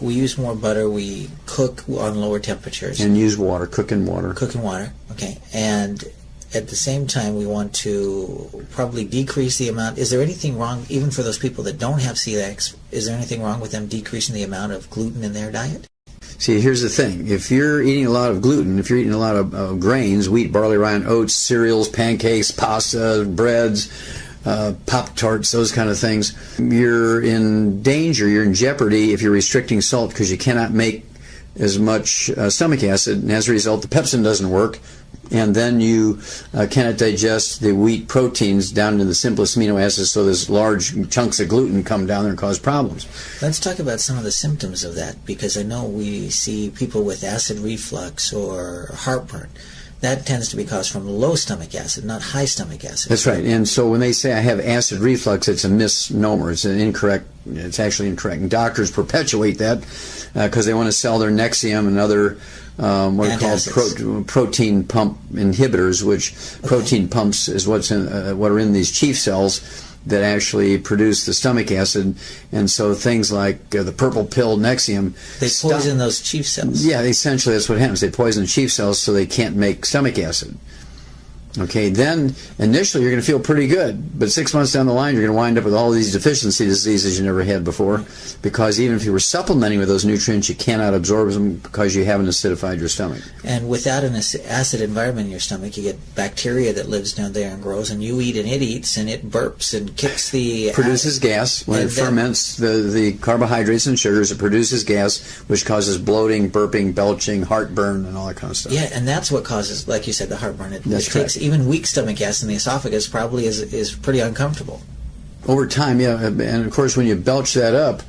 use more butter. We cook on lower temperatures. And use water. Cook in water. Cook in water. Okay. And at the same time, we want to probably decrease the amount. Is there anything wrong, even for those people that don't have celiac, is there anything wrong with them decreasing the amount of gluten in their diet? See, here's the thing. If you're eating a lot of gluten, if you're eating a lot of grains, wheat, barley, rye, and oats, cereals, pancakes, pasta, breads, Pop-Tarts, those kind of things, you're in danger, you're in jeopardy if you're restricting salt because you cannot make as much stomach acid, and as a result, the pepsin doesn't work, and then you cannot digest the wheat proteins down to the simplest amino acids, so those large chunks of gluten come down there and cause problems. Let's talk about some of the symptoms of that, because I know we see people with acid reflux or heartburn. That tends to be caused from low stomach acid, not high stomach acid. That's right. And so when they say I have acid reflux, it's a misnomer. It's actually incorrect. And doctors perpetuate that because they want to sell their Nexium and other what are called protein pump inhibitors, which protein pumps is what are in these chief cells that actually produce the stomach acid. And so things like the purple pill Nexium, they poison those chief cells. Yeah, essentially that's what happens. They poison the chief cells so they can't make stomach acid. Okay, then initially you're going to feel pretty good, but 6 months down the line you're going to wind up with all these deficiency diseases you never had before, because even if you were supplementing with those nutrients, you cannot absorb them because you haven't acidified your stomach. And without an acid environment in your stomach, you get bacteria that lives down there and grows, and you eat and it eats, and it burps and kicks the... Produces gas. When it ferments the carbohydrates and sugars, it produces gas, which causes bloating, burping, belching, heartburn, and all that kind of stuff. Yeah, and that's what causes, like you said, the heartburn. That's correct. Even weak stomach acid in the esophagus probably is pretty uncomfortable. Over time, yeah, and of course when you belch that up,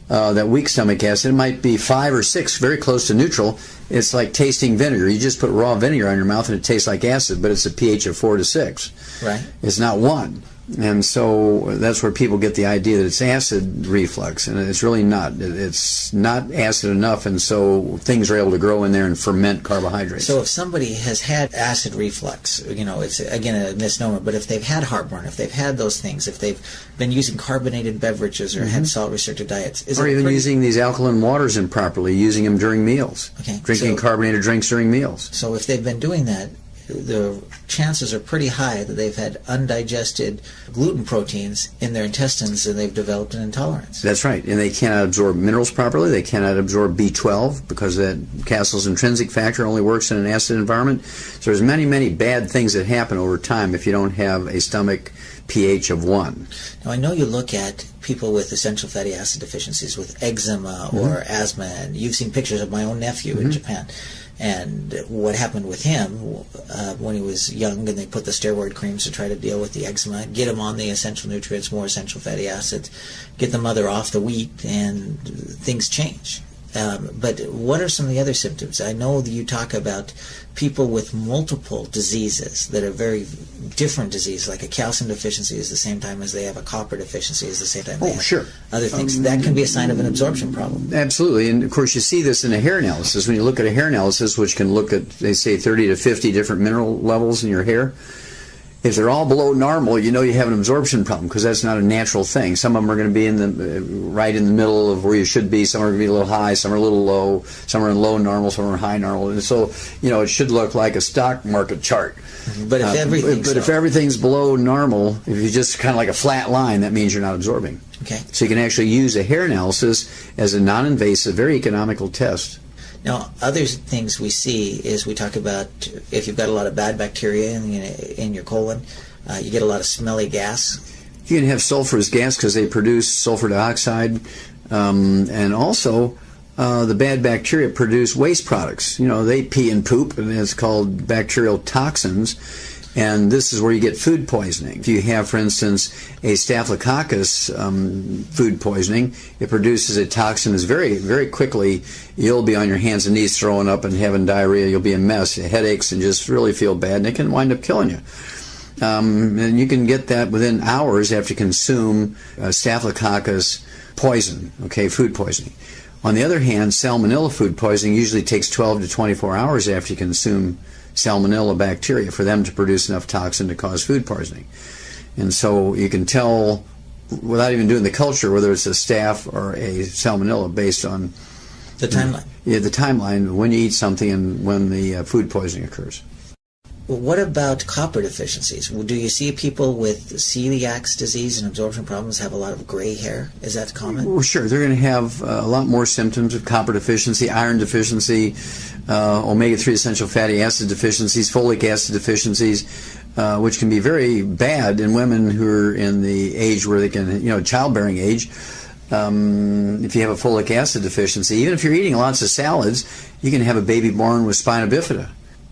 that weak stomach acid, it might be 5 or 6, very close to neutral. It's like tasting vinegar. You just put raw vinegar on your mouth and it tastes like acid, but it's a pH of 4 to 6. Right. It's not 1. And so that's where people get the idea that it's acid reflux, and it's really not. It's not acid enough, and so things are able to grow in there and ferment carbohydrates. So if somebody has had acid reflux, you know, it's again a misnomer, but if they've had heartburn, if they've had those things, if they've been using carbonated beverages or had salt-restricted diets, or even using these alkaline waters improperly, using them during meals, drinking carbonated drinks during meals. So if they've been doing that, the chances are pretty high that they've had undigested gluten proteins in their intestines and they've developed an intolerance. That's right. And they cannot absorb minerals properly. They cannot absorb B12 because that Castle's intrinsic factor only works in an acid environment. So there's many, many bad things that happen over time if you don't have a stomach pH of 1. Now, I know you look at people with essential fatty acid deficiencies with eczema or asthma, and you've seen pictures of my own nephew in Japan. And what happened with him when he was young, and they put the steroid creams to try to deal with the eczema, get him on the essential nutrients, more essential fatty acids, get the mother off the wheat, and things change. But what are some of the other symptoms? I know that you talk about people with multiple diseases that are very different diseases, like a calcium deficiency is the same time as they have a copper deficiency is the same time they have other things. That can be a sign of an absorption problem. Absolutely. And, of course, you see this in a hair analysis. When you look at a hair analysis, which can look at, they say, 30 to 50 different mineral levels in your hair, if they're all below normal, you know you have an absorption problem because that's not a natural thing. Some of them are going to be in the right in the middle of where you should be. Some are going to be a little high. Some are a little low. Some are in low normal. Some are in high normal. And so, you know, it should look like a stock market chart. But if everything's below normal, if you just kind of like a flat line, that means you're not absorbing. Okay. So you can actually use a hair analysis as a non-invasive, very economical test. Now, other things we see is we talk about if you've got a lot of bad bacteria in your colon, you get a lot of smelly gas. You can have sulfurous gas because they produce sulfur dioxide, and also the bad bacteria produce waste products. You know, they pee and poop, and it's called bacterial toxins. And this is where you get food poisoning. If you have, for instance, a staphylococcus food poisoning, it produces a toxin that's very, very quickly, you'll be on your hands and knees throwing up and having diarrhea. You'll be a mess, headaches, and just really feel bad, and it can wind up killing you. And you can get that within hours after you consume staphylococcus poison, food poisoning. On the other hand, salmonella food poisoning usually takes 12 to 24 hours after you consume salmonella bacteria for them to produce enough toxin to cause food poisoning. And so you can tell without even doing the culture whether it's a staph or a salmonella based on the timeline. Yeah, the timeline when you eat something and when the food poisoning occurs. Well, what about copper deficiencies? Do you see people with celiac disease and absorption problems have a lot of gray hair? Is that common? Well, sure. They're going to have a lot more symptoms of copper deficiency, iron deficiency, omega-3 essential fatty acid deficiencies, folic acid deficiencies, which can be very bad in women who are in the age where they can, childbearing age. If you have a folic acid deficiency, even if you're eating lots of salads, you can have a baby born with spina bifida.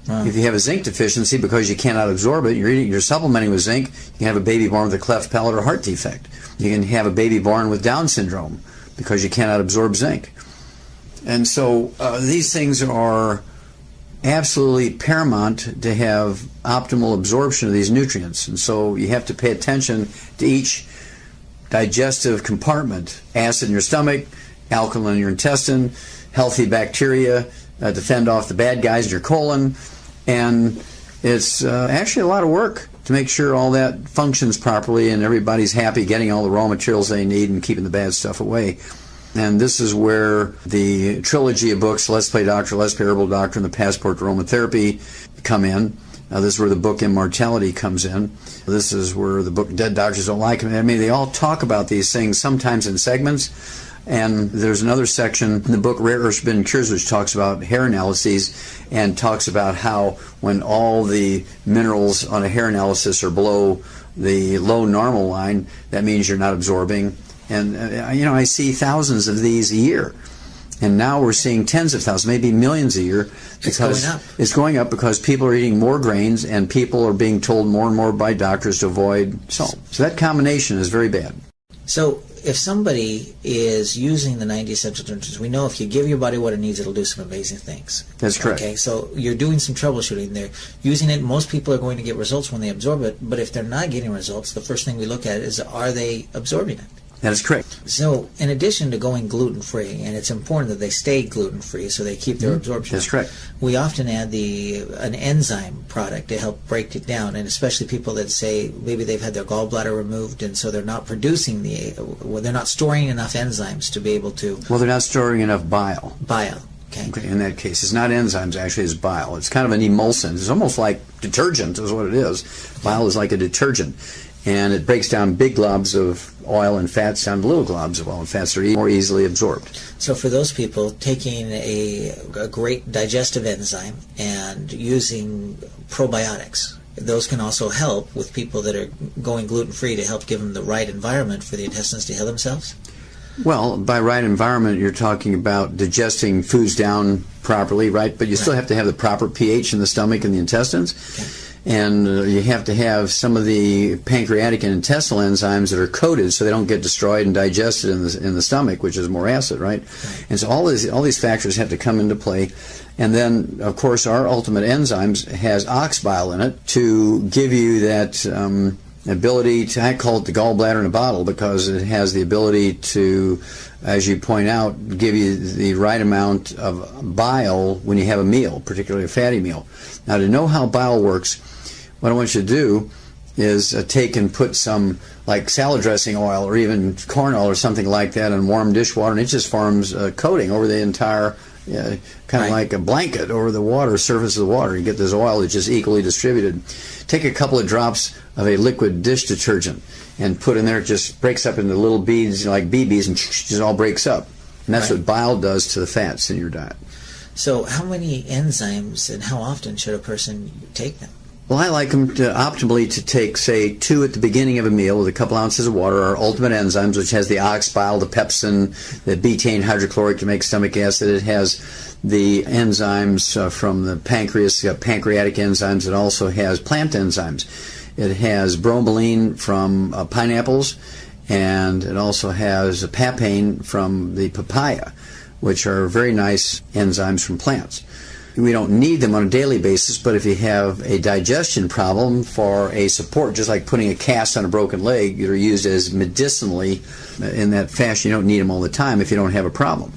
Wow. If you have a zinc deficiency because you cannot absorb it, you're supplementing with zinc, you can have a baby born with a cleft palate or heart defect. You can have a baby born with Down syndrome because you cannot absorb zinc. And so these things are absolutely paramount to have optimal absorption of these nutrients. And so you have to pay attention to each digestive compartment: acid in your stomach, alkaline in your intestine, healthy bacteria to fend off the bad guys in your colon. And it's actually a lot of work to make sure all that functions properly and everybody's happy getting all the raw materials they need and keeping the bad stuff away. And this is where the trilogy of books, Let's Play Doctor, Let's Play Herbal Doctor, and the Passport to Aromatherapy come in. This is where the book Immortality comes in. This is where the book Dead Doctors Don't Like Them. I mean, they all talk about these things sometimes in segments. And there's another section in the book Rare Earths Forbidden Cures which talks about hair analyses and talks about how when all the minerals on a hair analysis are below the low normal line, that means you're not absorbing. And, I see thousands of these a year. And now we're seeing tens of thousands, maybe millions a year. Because it's going up because people are eating more grains and people are being told more and more by doctors to avoid salt. So that combination is very bad. So if somebody is using the 90 essential nutrients, we know if you give your body what it needs, it'll do some amazing things. That's correct. Okay, so you're doing some troubleshooting there. Using it, most people are going to get results when they absorb it, but if they're not getting results, the first thing we look at is, are they absorbing it? That is correct. So, in addition to going gluten-free, and it's important that they stay gluten-free so they keep their absorption. That's correct. We often add an enzyme product to help break it down, and especially people that say maybe they've had their gallbladder removed, and so they're not producing they're not storing enough enzymes to be able to. Well, they're not storing enough bile. Bile. Okay. In that case, it's not enzymes, actually, it's bile. It's kind of an emulsant. It's almost like detergent is what it is. Bile is like a detergent. And it breaks down big globs of oil and fats down to little globs of oil and fats that are more easily absorbed. So for those people, taking a great digestive enzyme and using probiotics, those can also help with people that are going gluten-free to help give them the right environment for the intestines to heal themselves? Well, by right environment, you're talking about digesting foods down properly, right? But you still have to have the proper pH in the stomach and the intestines. Okay. And you have to have some of the pancreatic and intestinal enzymes that are coated so they don't get destroyed and digested in the stomach, which is more acid, right? And so all these factors have to come into play. And then, of course, our ultimate enzymes has ox bile in it to give you that ability to, I call it the gallbladder in a bottle, because it has the ability to, as you point out, give you the right amount of bile when you have a meal, particularly a fatty meal. Now, to know how bile works, what I want you to do is take and put some like salad dressing oil or even corn oil or something like that in warm dishwater, and it just forms a coating over the entire, kind of like a blanket over the water, surface of the water. You get this oil that's just equally distributed. Take a couple of drops of a liquid dish detergent and put in there. It just breaks up into little beads, like BBs, and just all breaks up. And that's what bile does to the fats in your diet. So how many enzymes and how often should a person take them? Well, I like them optimally to take, say, 2 at the beginning of a meal with a couple ounces of water. Our ultimate enzymes, which has the ox bile, the pepsin, the betaine hydrochloric to make stomach acid. It has the enzymes from the pancreas, pancreatic enzymes. It also has plant enzymes. It has bromelain from pineapples, and it also has papain from the papaya, which are very nice enzymes from plants. We don't need them on a daily basis, but if you have a digestion problem for a support, just like putting a cast on a broken leg, they're used as medicinally in that fashion. You don't need them all the time if you don't have a problem,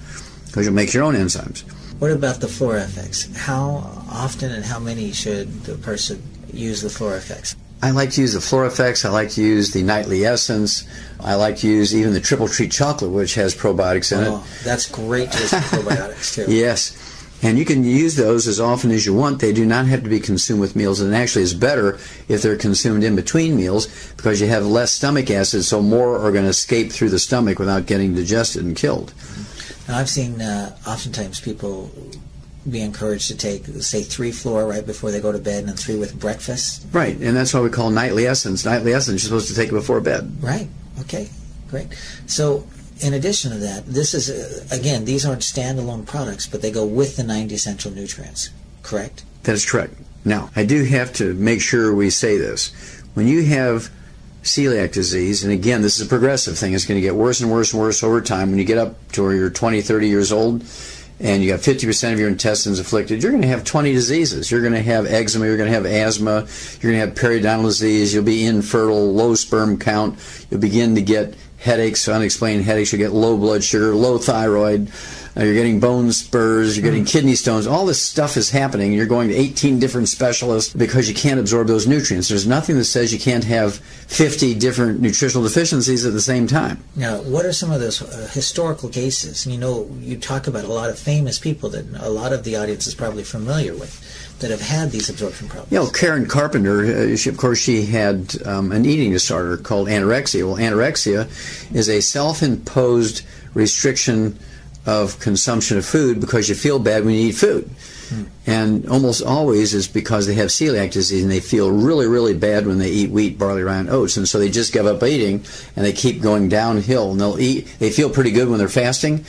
because you'll make your own enzymes. What about the FlorFX? How often and how many should the person use the FlorFX? I like to use the FlorFX. I like to use the Nightly Essence. I like to use even the Triple Treat Chocolate, which has probiotics in it. Oh, that's great to use probiotics, too. Yes. And you can use those as often as you want. They do not have to be consumed with meals, and actually it's better if they're consumed in between meals because you have less stomach acid, so more are going to escape through the stomach without getting digested and killed. Now, I've seen oftentimes people be encouraged to take, say, 3 Flora right before they go to bed and 3 with breakfast. Right, and that's why we call Nightly Essence. Nightly Essence, you're supposed to take it before bed. Right, okay, great. So, in addition to that, this is, again, these aren't standalone products, but they go with the 90 essential nutrients, correct? That is correct. Now, I do have to make sure we say this. When you have celiac disease, and again, this is a progressive thing, it's going to get worse and worse and worse over time. When you get up to where you're 20, 30 years old, and you got 50% of your intestines afflicted, you're going to have 20 diseases. You're going to have eczema, you're going to have asthma, you're going to have periodontal disease, you'll be infertile, low sperm count, you'll begin to get headaches, unexplained headaches, you get low blood sugar, low thyroid, you're getting bone spurs, you're getting kidney stones. All this stuff is happening. You're going to 18 different specialists because you can't absorb those nutrients. There's nothing that says you can't have 50 different nutritional deficiencies at the same time. Now, what are some of those historical cases? You know, you talk about a lot of famous people that a lot of the audience is probably familiar with that have had these absorption problems. You know, Karen Carpenter, she had an eating disorder called anorexia. Well, anorexia is a self-imposed restriction of consumption of food because you feel bad when you eat food. And almost always is because they have celiac disease and they feel really, really bad when they eat wheat, barley, rye, and oats. And so they just give up eating and they keep going downhill. And they feel pretty good when they're fasting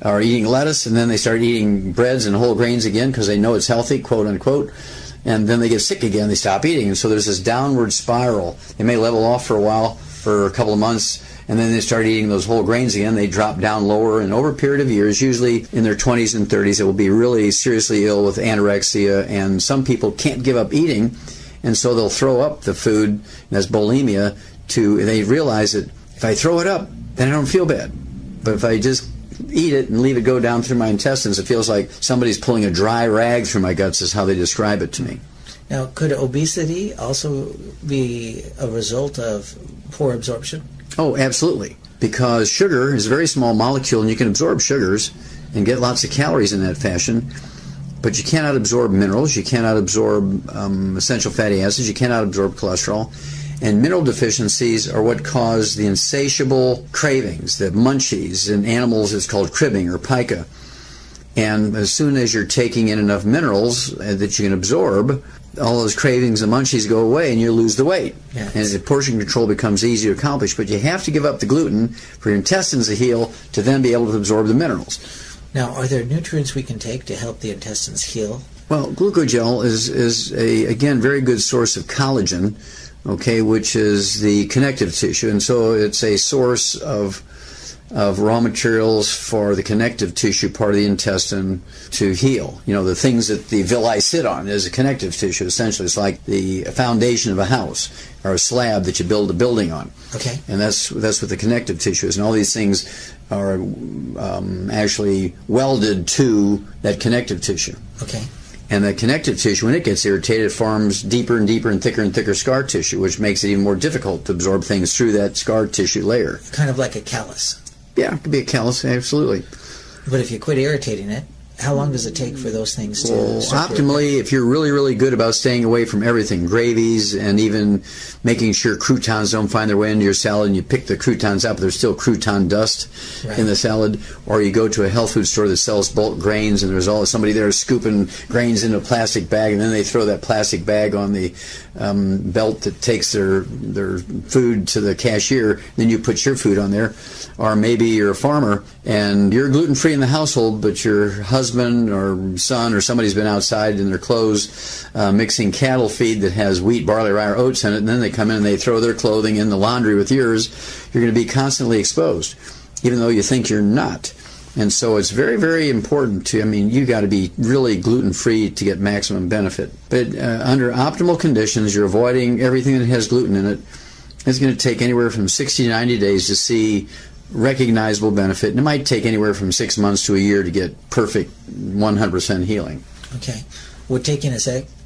or eating lettuce, and then they start eating breads and whole grains again because they know it's healthy, quote unquote. And then they get sick again, they stop eating. And so there's this downward spiral. They may level off for a while, for a couple of months, and then they start eating those whole grains again, they drop down lower, and over a period of years, usually in their 20s and 30s, they will be really seriously ill with anorexia, and some people can't give up eating, and so they'll throw up the food, and that's bulimia, they realize that if I throw it up, then I don't feel bad. But if I just eat it and leave it go down through my intestines, it feels like somebody's pulling a dry rag through my guts, is how they describe it to me. Now, could obesity also be a result of poor absorption? Oh, absolutely. Because sugar is a very small molecule, and you can absorb sugars and get lots of calories in that fashion, but you cannot absorb minerals, you cannot absorb essential fatty acids, you cannot absorb cholesterol. And mineral deficiencies are what cause the insatiable cravings, the munchies. In animals, it's called cribbing or pica. And as soon as you're taking in enough minerals that you can absorb, all those cravings and munchies go away and you lose the weight. Yes. And the portion control becomes easy to accomplish. But you have to give up the gluten for your intestines to heal to then be able to absorb the minerals. Now, are there nutrients we can take to help the intestines heal? Well, glucogel is a, again, very good source of collagen, okay, which is the connective tissue. And so it's a source of raw materials for the connective tissue part of the intestine to heal. You know, the things that the villi sit on is a connective tissue, essentially. It's like the foundation of a house or a slab that you build a building on. Okay. And that's what the connective tissue is. And all these things are actually welded to that connective tissue. Okay. And the connective tissue, when it gets irritated, it forms deeper and deeper and thicker scar tissue, which makes it even more difficult to absorb things through that scar tissue layer. Kind of like a callus. Yeah, it could be a callus, absolutely. But if you quit irritating it, how long does it take for those things to optimally, if you're really, really good about staying away from everything, gravies, and even making sure croutons don't find their way into your salad, and you pick the croutons up, there's still crouton dust in the salad, or you go to a health food store that sells bulk grains, and there's always somebody there scooping grains into a plastic bag, and then they throw that plastic bag on the belt that takes their food to the cashier, then you put your food on there. Or maybe you're a farmer and you're gluten-free in the household, but your husband or son or somebody's been outside in their clothes mixing cattle feed that has wheat, barley, rye, or oats in it, and then they come in and they throw their clothing in the laundry with yours. You're going to be constantly exposed, even though you think you're not. And so it's very, very important to, you got to be really gluten-free to get maximum benefit. But under optimal conditions, you're avoiding everything that has gluten in it. It's going to take anywhere from 60 to 90 days to see recognizable benefit, and it might take anywhere from 6 months to a year to get perfect 100% healing. Okay. Would taking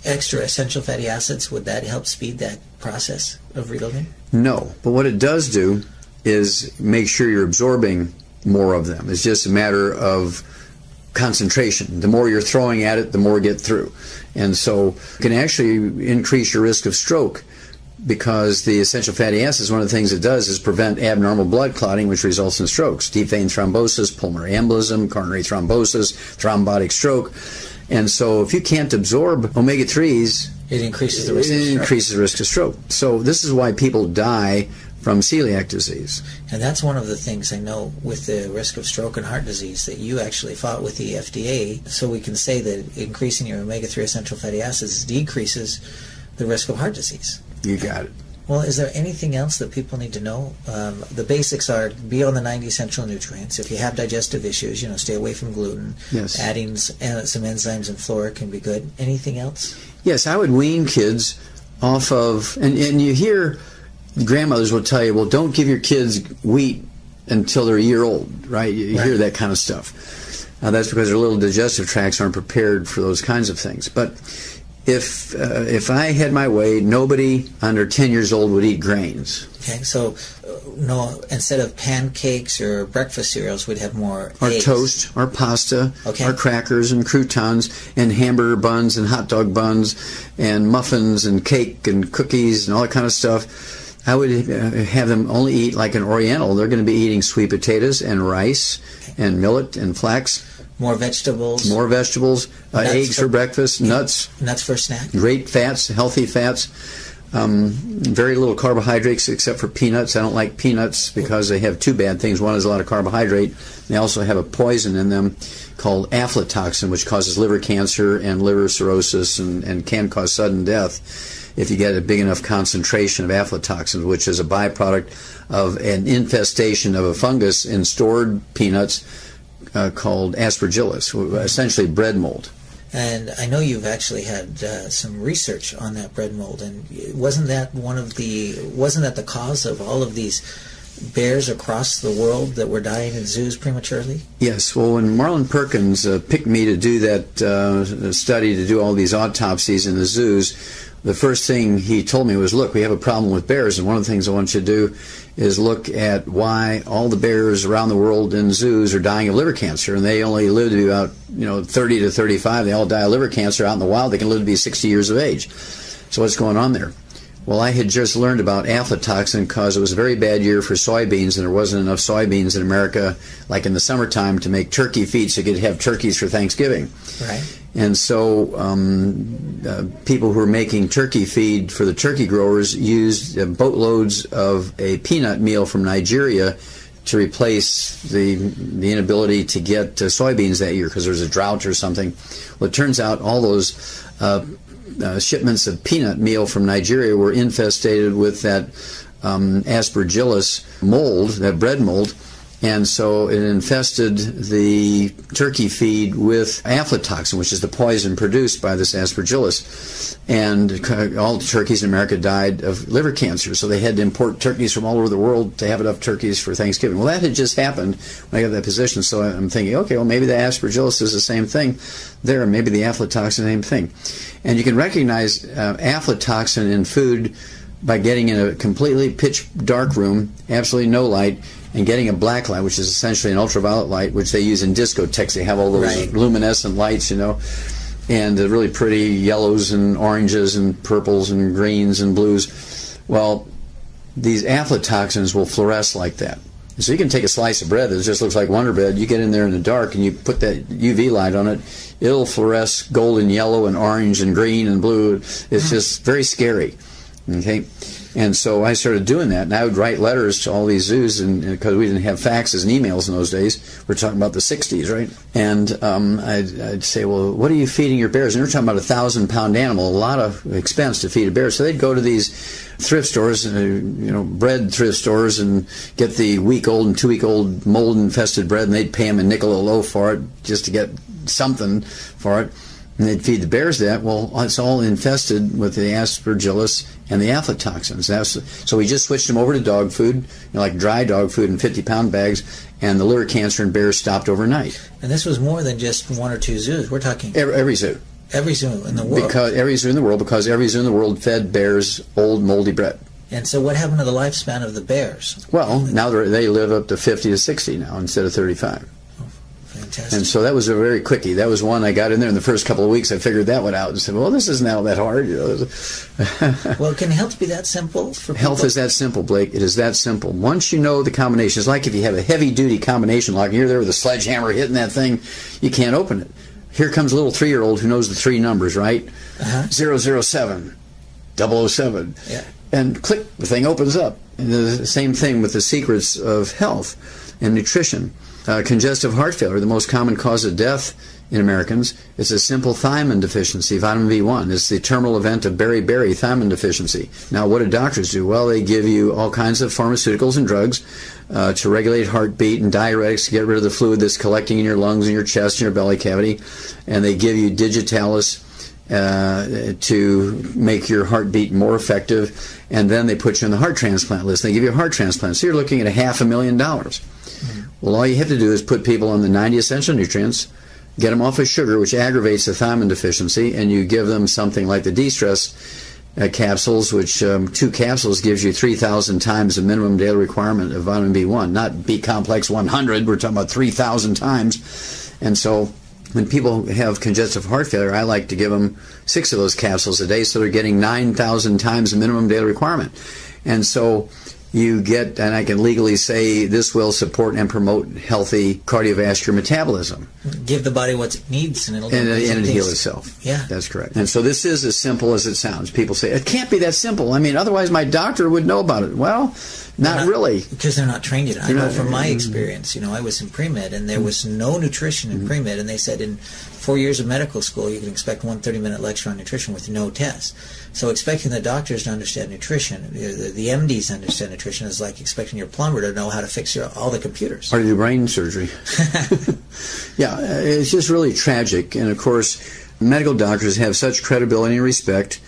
extra essential fatty acids, would that help speed that process of rebuilding? No, but what it does do is make sure you're absorbing more of them. It's just a matter of concentration. The more you're throwing at it, the more you get through. And so it can actually increase your risk of stroke, because the essential fatty acids, one of the things it does is prevent abnormal blood clotting, which results in strokes, deep vein thrombosis, pulmonary embolism, coronary thrombosis, thrombotic stroke. And so if you can't absorb omega-3s, it increases the risk of stroke. It increases the risk of stroke. So this is why people die from celiac disease. And that's one of the things I know with the risk of stroke and heart disease, that you actually fought with the FDA, so we can say that increasing your omega-3 essential fatty acids decreases the risk of heart disease. You got it. Well, is there anything else that people need to know? The basics are be on the 90 essential nutrients. If you have digestive issues, stay away from gluten. Yes. Adding some enzymes and flora can be good. Anything else? Yes, I would wean kids off of, and you hear grandmothers will tell you, well, don't give your kids wheat until they're a year old, right? You hear that kind of stuff. That's because their little digestive tracts aren't prepared for those kinds of things. But if I had my way, nobody under 10 years old would eat grains. Okay, so no, instead of pancakes or breakfast cereals, we'd have more or eggs. Toast, or pasta, or crackers and croutons and hamburger buns and hot dog buns and muffins and cake and cookies and all that kind of stuff. I would have them only eat like an Oriental. They're going to be eating sweet potatoes and rice and millet and flax. More vegetables. More vegetables. Eggs for breakfast. Nuts. Nuts for snack. Great fats, healthy fats. Very little carbohydrates except for peanuts. I don't like peanuts because they have two bad things. One is a lot of carbohydrate. They also have a poison in them called aflatoxin, which causes liver cancer and liver cirrhosis and can cause sudden death. if you get a big enough concentration of aflatoxins, which is a byproduct of an infestation of a fungus in stored peanuts called aspergillus, essentially bread mold. And I know you've actually had some research on that bread mold, and wasn't that the cause of all of these bears across the world that were dying in zoos prematurely? Yes. Well, when Marlon Perkins picked me to do that study, to do all these autopsies in the zoos, the first thing he told me was, look, we have a problem with bears, and one of the things I want you to do is look at why all the bears around the world in zoos are dying of liver cancer, and they only live to be about 30 to 35. They all die of liver cancer. Out in the wild, they can live to be 60 years of age. So what's going on there? Well, I had just learned about aflatoxin because it was a very bad year for soybeans, and there wasn't enough soybeans in America, like in the summertime, to make turkey feed so you could have turkeys for Thanksgiving. Right. And so people who were making turkey feed for the turkey growers used boatloads of a peanut meal from Nigeria to replace the inability to get soybeans that year because there was a drought or something. Well, it turns out all those shipments of peanut meal from Nigeria were infested with that aspergillus mold, that bread mold, and so it infested the turkey feed with aflatoxin, which is the poison produced by this aspergillus. And all the turkeys in America died of liver cancer, so they had to import turkeys from all over the world to have enough turkeys for Thanksgiving. Well, that had just happened when I got that position, so I'm thinking, okay, well, maybe the aspergillus is the same thing there, maybe the aflatoxin, same thing. And you can recognize aflatoxin in food by getting in a completely pitch dark room, absolutely no light, and getting a black light, which is essentially an ultraviolet light, which they use in discotheques. They have all those luminescent lights, and really pretty yellows and oranges and purples and greens and blues. Well, these aflatoxins will fluoresce like that. So you can take a slice of bread that just looks like Wonder Bread, you get in there in the dark and you put that UV light on it, it'll fluoresce golden yellow and orange and green and blue. It's just very scary. Okay? And so I started doing that, and I would write letters to all these zoos, and because we didn't have faxes and emails in those days. We're talking about the 60s, right? And I'd say, well, what are you feeding your bears? And we're talking about a 1,000-pound animal, a lot of expense to feed a bear. So they'd go to these thrift stores, bread thrift stores, and get the week-old and 2-week-old mold-infested bread, and they'd pay them a nickel a loaf for it just to get something for it. And they'd feed the bears that. Well, it's all infested with the aspergillus and the aflatoxins. So we just switched them over to dog food, like dry dog food in 50-pound bags, and the liver cancer in bears stopped overnight. And this was more than just one or two zoos. We're talking every zoo. Every zoo in the world. Because every zoo in the world fed bears old moldy bread. And so what happened to the lifespan of the bears? Well, now they live up to 50 to 60 now instead of 35. Fantastic. And so that was a very quickie. That was one I got in there in the first couple of weeks. I figured that one out and said, well, this isn't all that hard. Well, can health be that simple for people? Health is that simple, Blake. It is that simple. Once you know the combination, it's like if you have a heavy-duty combination lock and you're there with a sledgehammer hitting that thing, you can't open it. Here comes a little 3-year-old who knows the 3 numbers, right? 007, 007. Yeah. And click, the thing opens up. And the same thing with the secrets of health and nutrition. Congestive heart failure, the most common cause of death in Americans, is a simple thiamine deficiency, vitamin B1. It's the terminal event of beriberi, thiamine deficiency. Now, what do doctors do? Well, they give you all kinds of pharmaceuticals and drugs to regulate heartbeat and diuretics to get rid of the fluid that's collecting in your lungs and your chest and your belly cavity. And they give you digitalis to make your heartbeat more effective. And then they put you on the heart transplant list. They give you a heart transplant. So you're looking at $500,000. Well, all you have to do is put people on the 90 essential nutrients, get them off of sugar, which aggravates the thiamine deficiency, and you give them something like the de-stress capsules, which 2 capsules gives you 3,000 times the minimum daily requirement of vitamin B1. Not B-complex 100, we're talking about 3,000 times. And so when people have congestive heart failure, I like to give them 6 of those capsules a day, so they're getting 9,000 times the minimum daily requirement. And so you get, and I can legally say this will support and promote healthy cardiovascular metabolism. Give the body what it needs and it'll heal itself. Yeah. That's correct. And so this is as simple as it sounds. People say, it can't be that simple. I mean, otherwise my doctor would know about it. Well, Not really. Because they're not trained yet. I know from my experience, I was in pre-med, and there was no nutrition in pre-med, and they said in 4 years of medical school, you can expect one 30-minute lecture on nutrition with no test. So expecting the doctors to understand nutrition, the MDs to understand nutrition, is like expecting your plumber to know how to fix all the computers. Or to do brain surgery. Yeah, it's just really tragic. And, of course, medical doctors have such credibility and respect,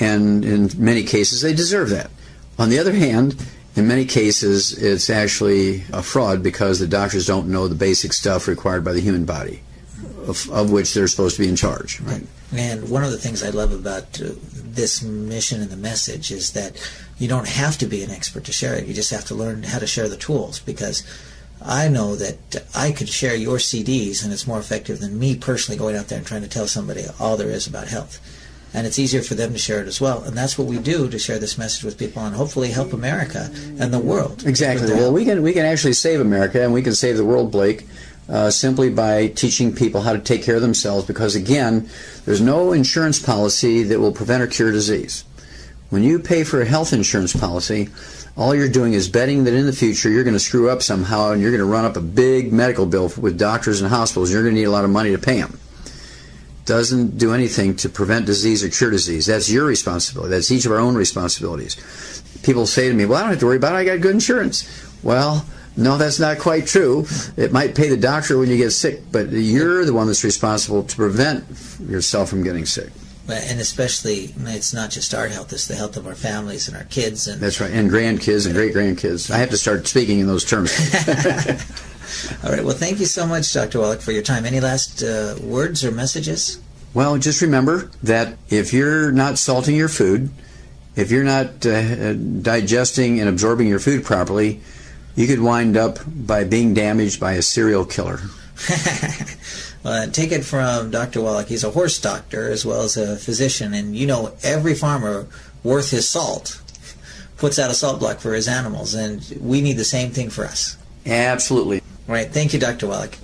and in many cases they deserve that. On the other hand, in many cases it's actually a fraud because the doctors don't know the basic stuff required by the human body, of which they're supposed to be in charge. Right? And one of the things I love about this mission and the message is that you don't have to be an expert to share it. You just have to learn how to share the tools, because I know that I could share your CDs, and it's more effective than me personally going out there and trying to tell somebody all there is about health. And it's easier for them to share it as well. And that's what we do, to share this message with people and hopefully help America and the world. Exactly. Well, we can actually save America, and we can save the world, Blake, simply by teaching people how to take care of themselves, because, again, there's no insurance policy that will prevent or cure disease. When you pay for a health insurance policy, all you're doing is betting that in the future you're going to screw up somehow, and you're going to run up a big medical bill with doctors and hospitals, and you're going to need a lot of money to pay them. Doesn't do anything to prevent disease or cure disease. That's your responsibility. That's each of our own responsibilities. People say to me, well, I don't have to worry about it. I got good insurance. Well, no, that's not quite true. It might pay the doctor when you get sick, but you're the one that's responsible to prevent yourself from getting sick. And especially, it's not just our health, it's the health of our families and our kids. And that's right, and grandkids and great-grandkids. I have to start speaking in those terms. All right. Well, thank you so much, Dr. Wallach, for your time. Any last words or messages? Well, just remember that if you're not salting your food, if you're not digesting and absorbing your food properly, you could wind up by being damaged by a serial killer. Well, take it from Dr. Wallach. He's a horse doctor as well as a physician, and every farmer worth his salt puts out a salt block for his animals, and we need the same thing for us. Absolutely. All right. Thank you, Dr. Wallach.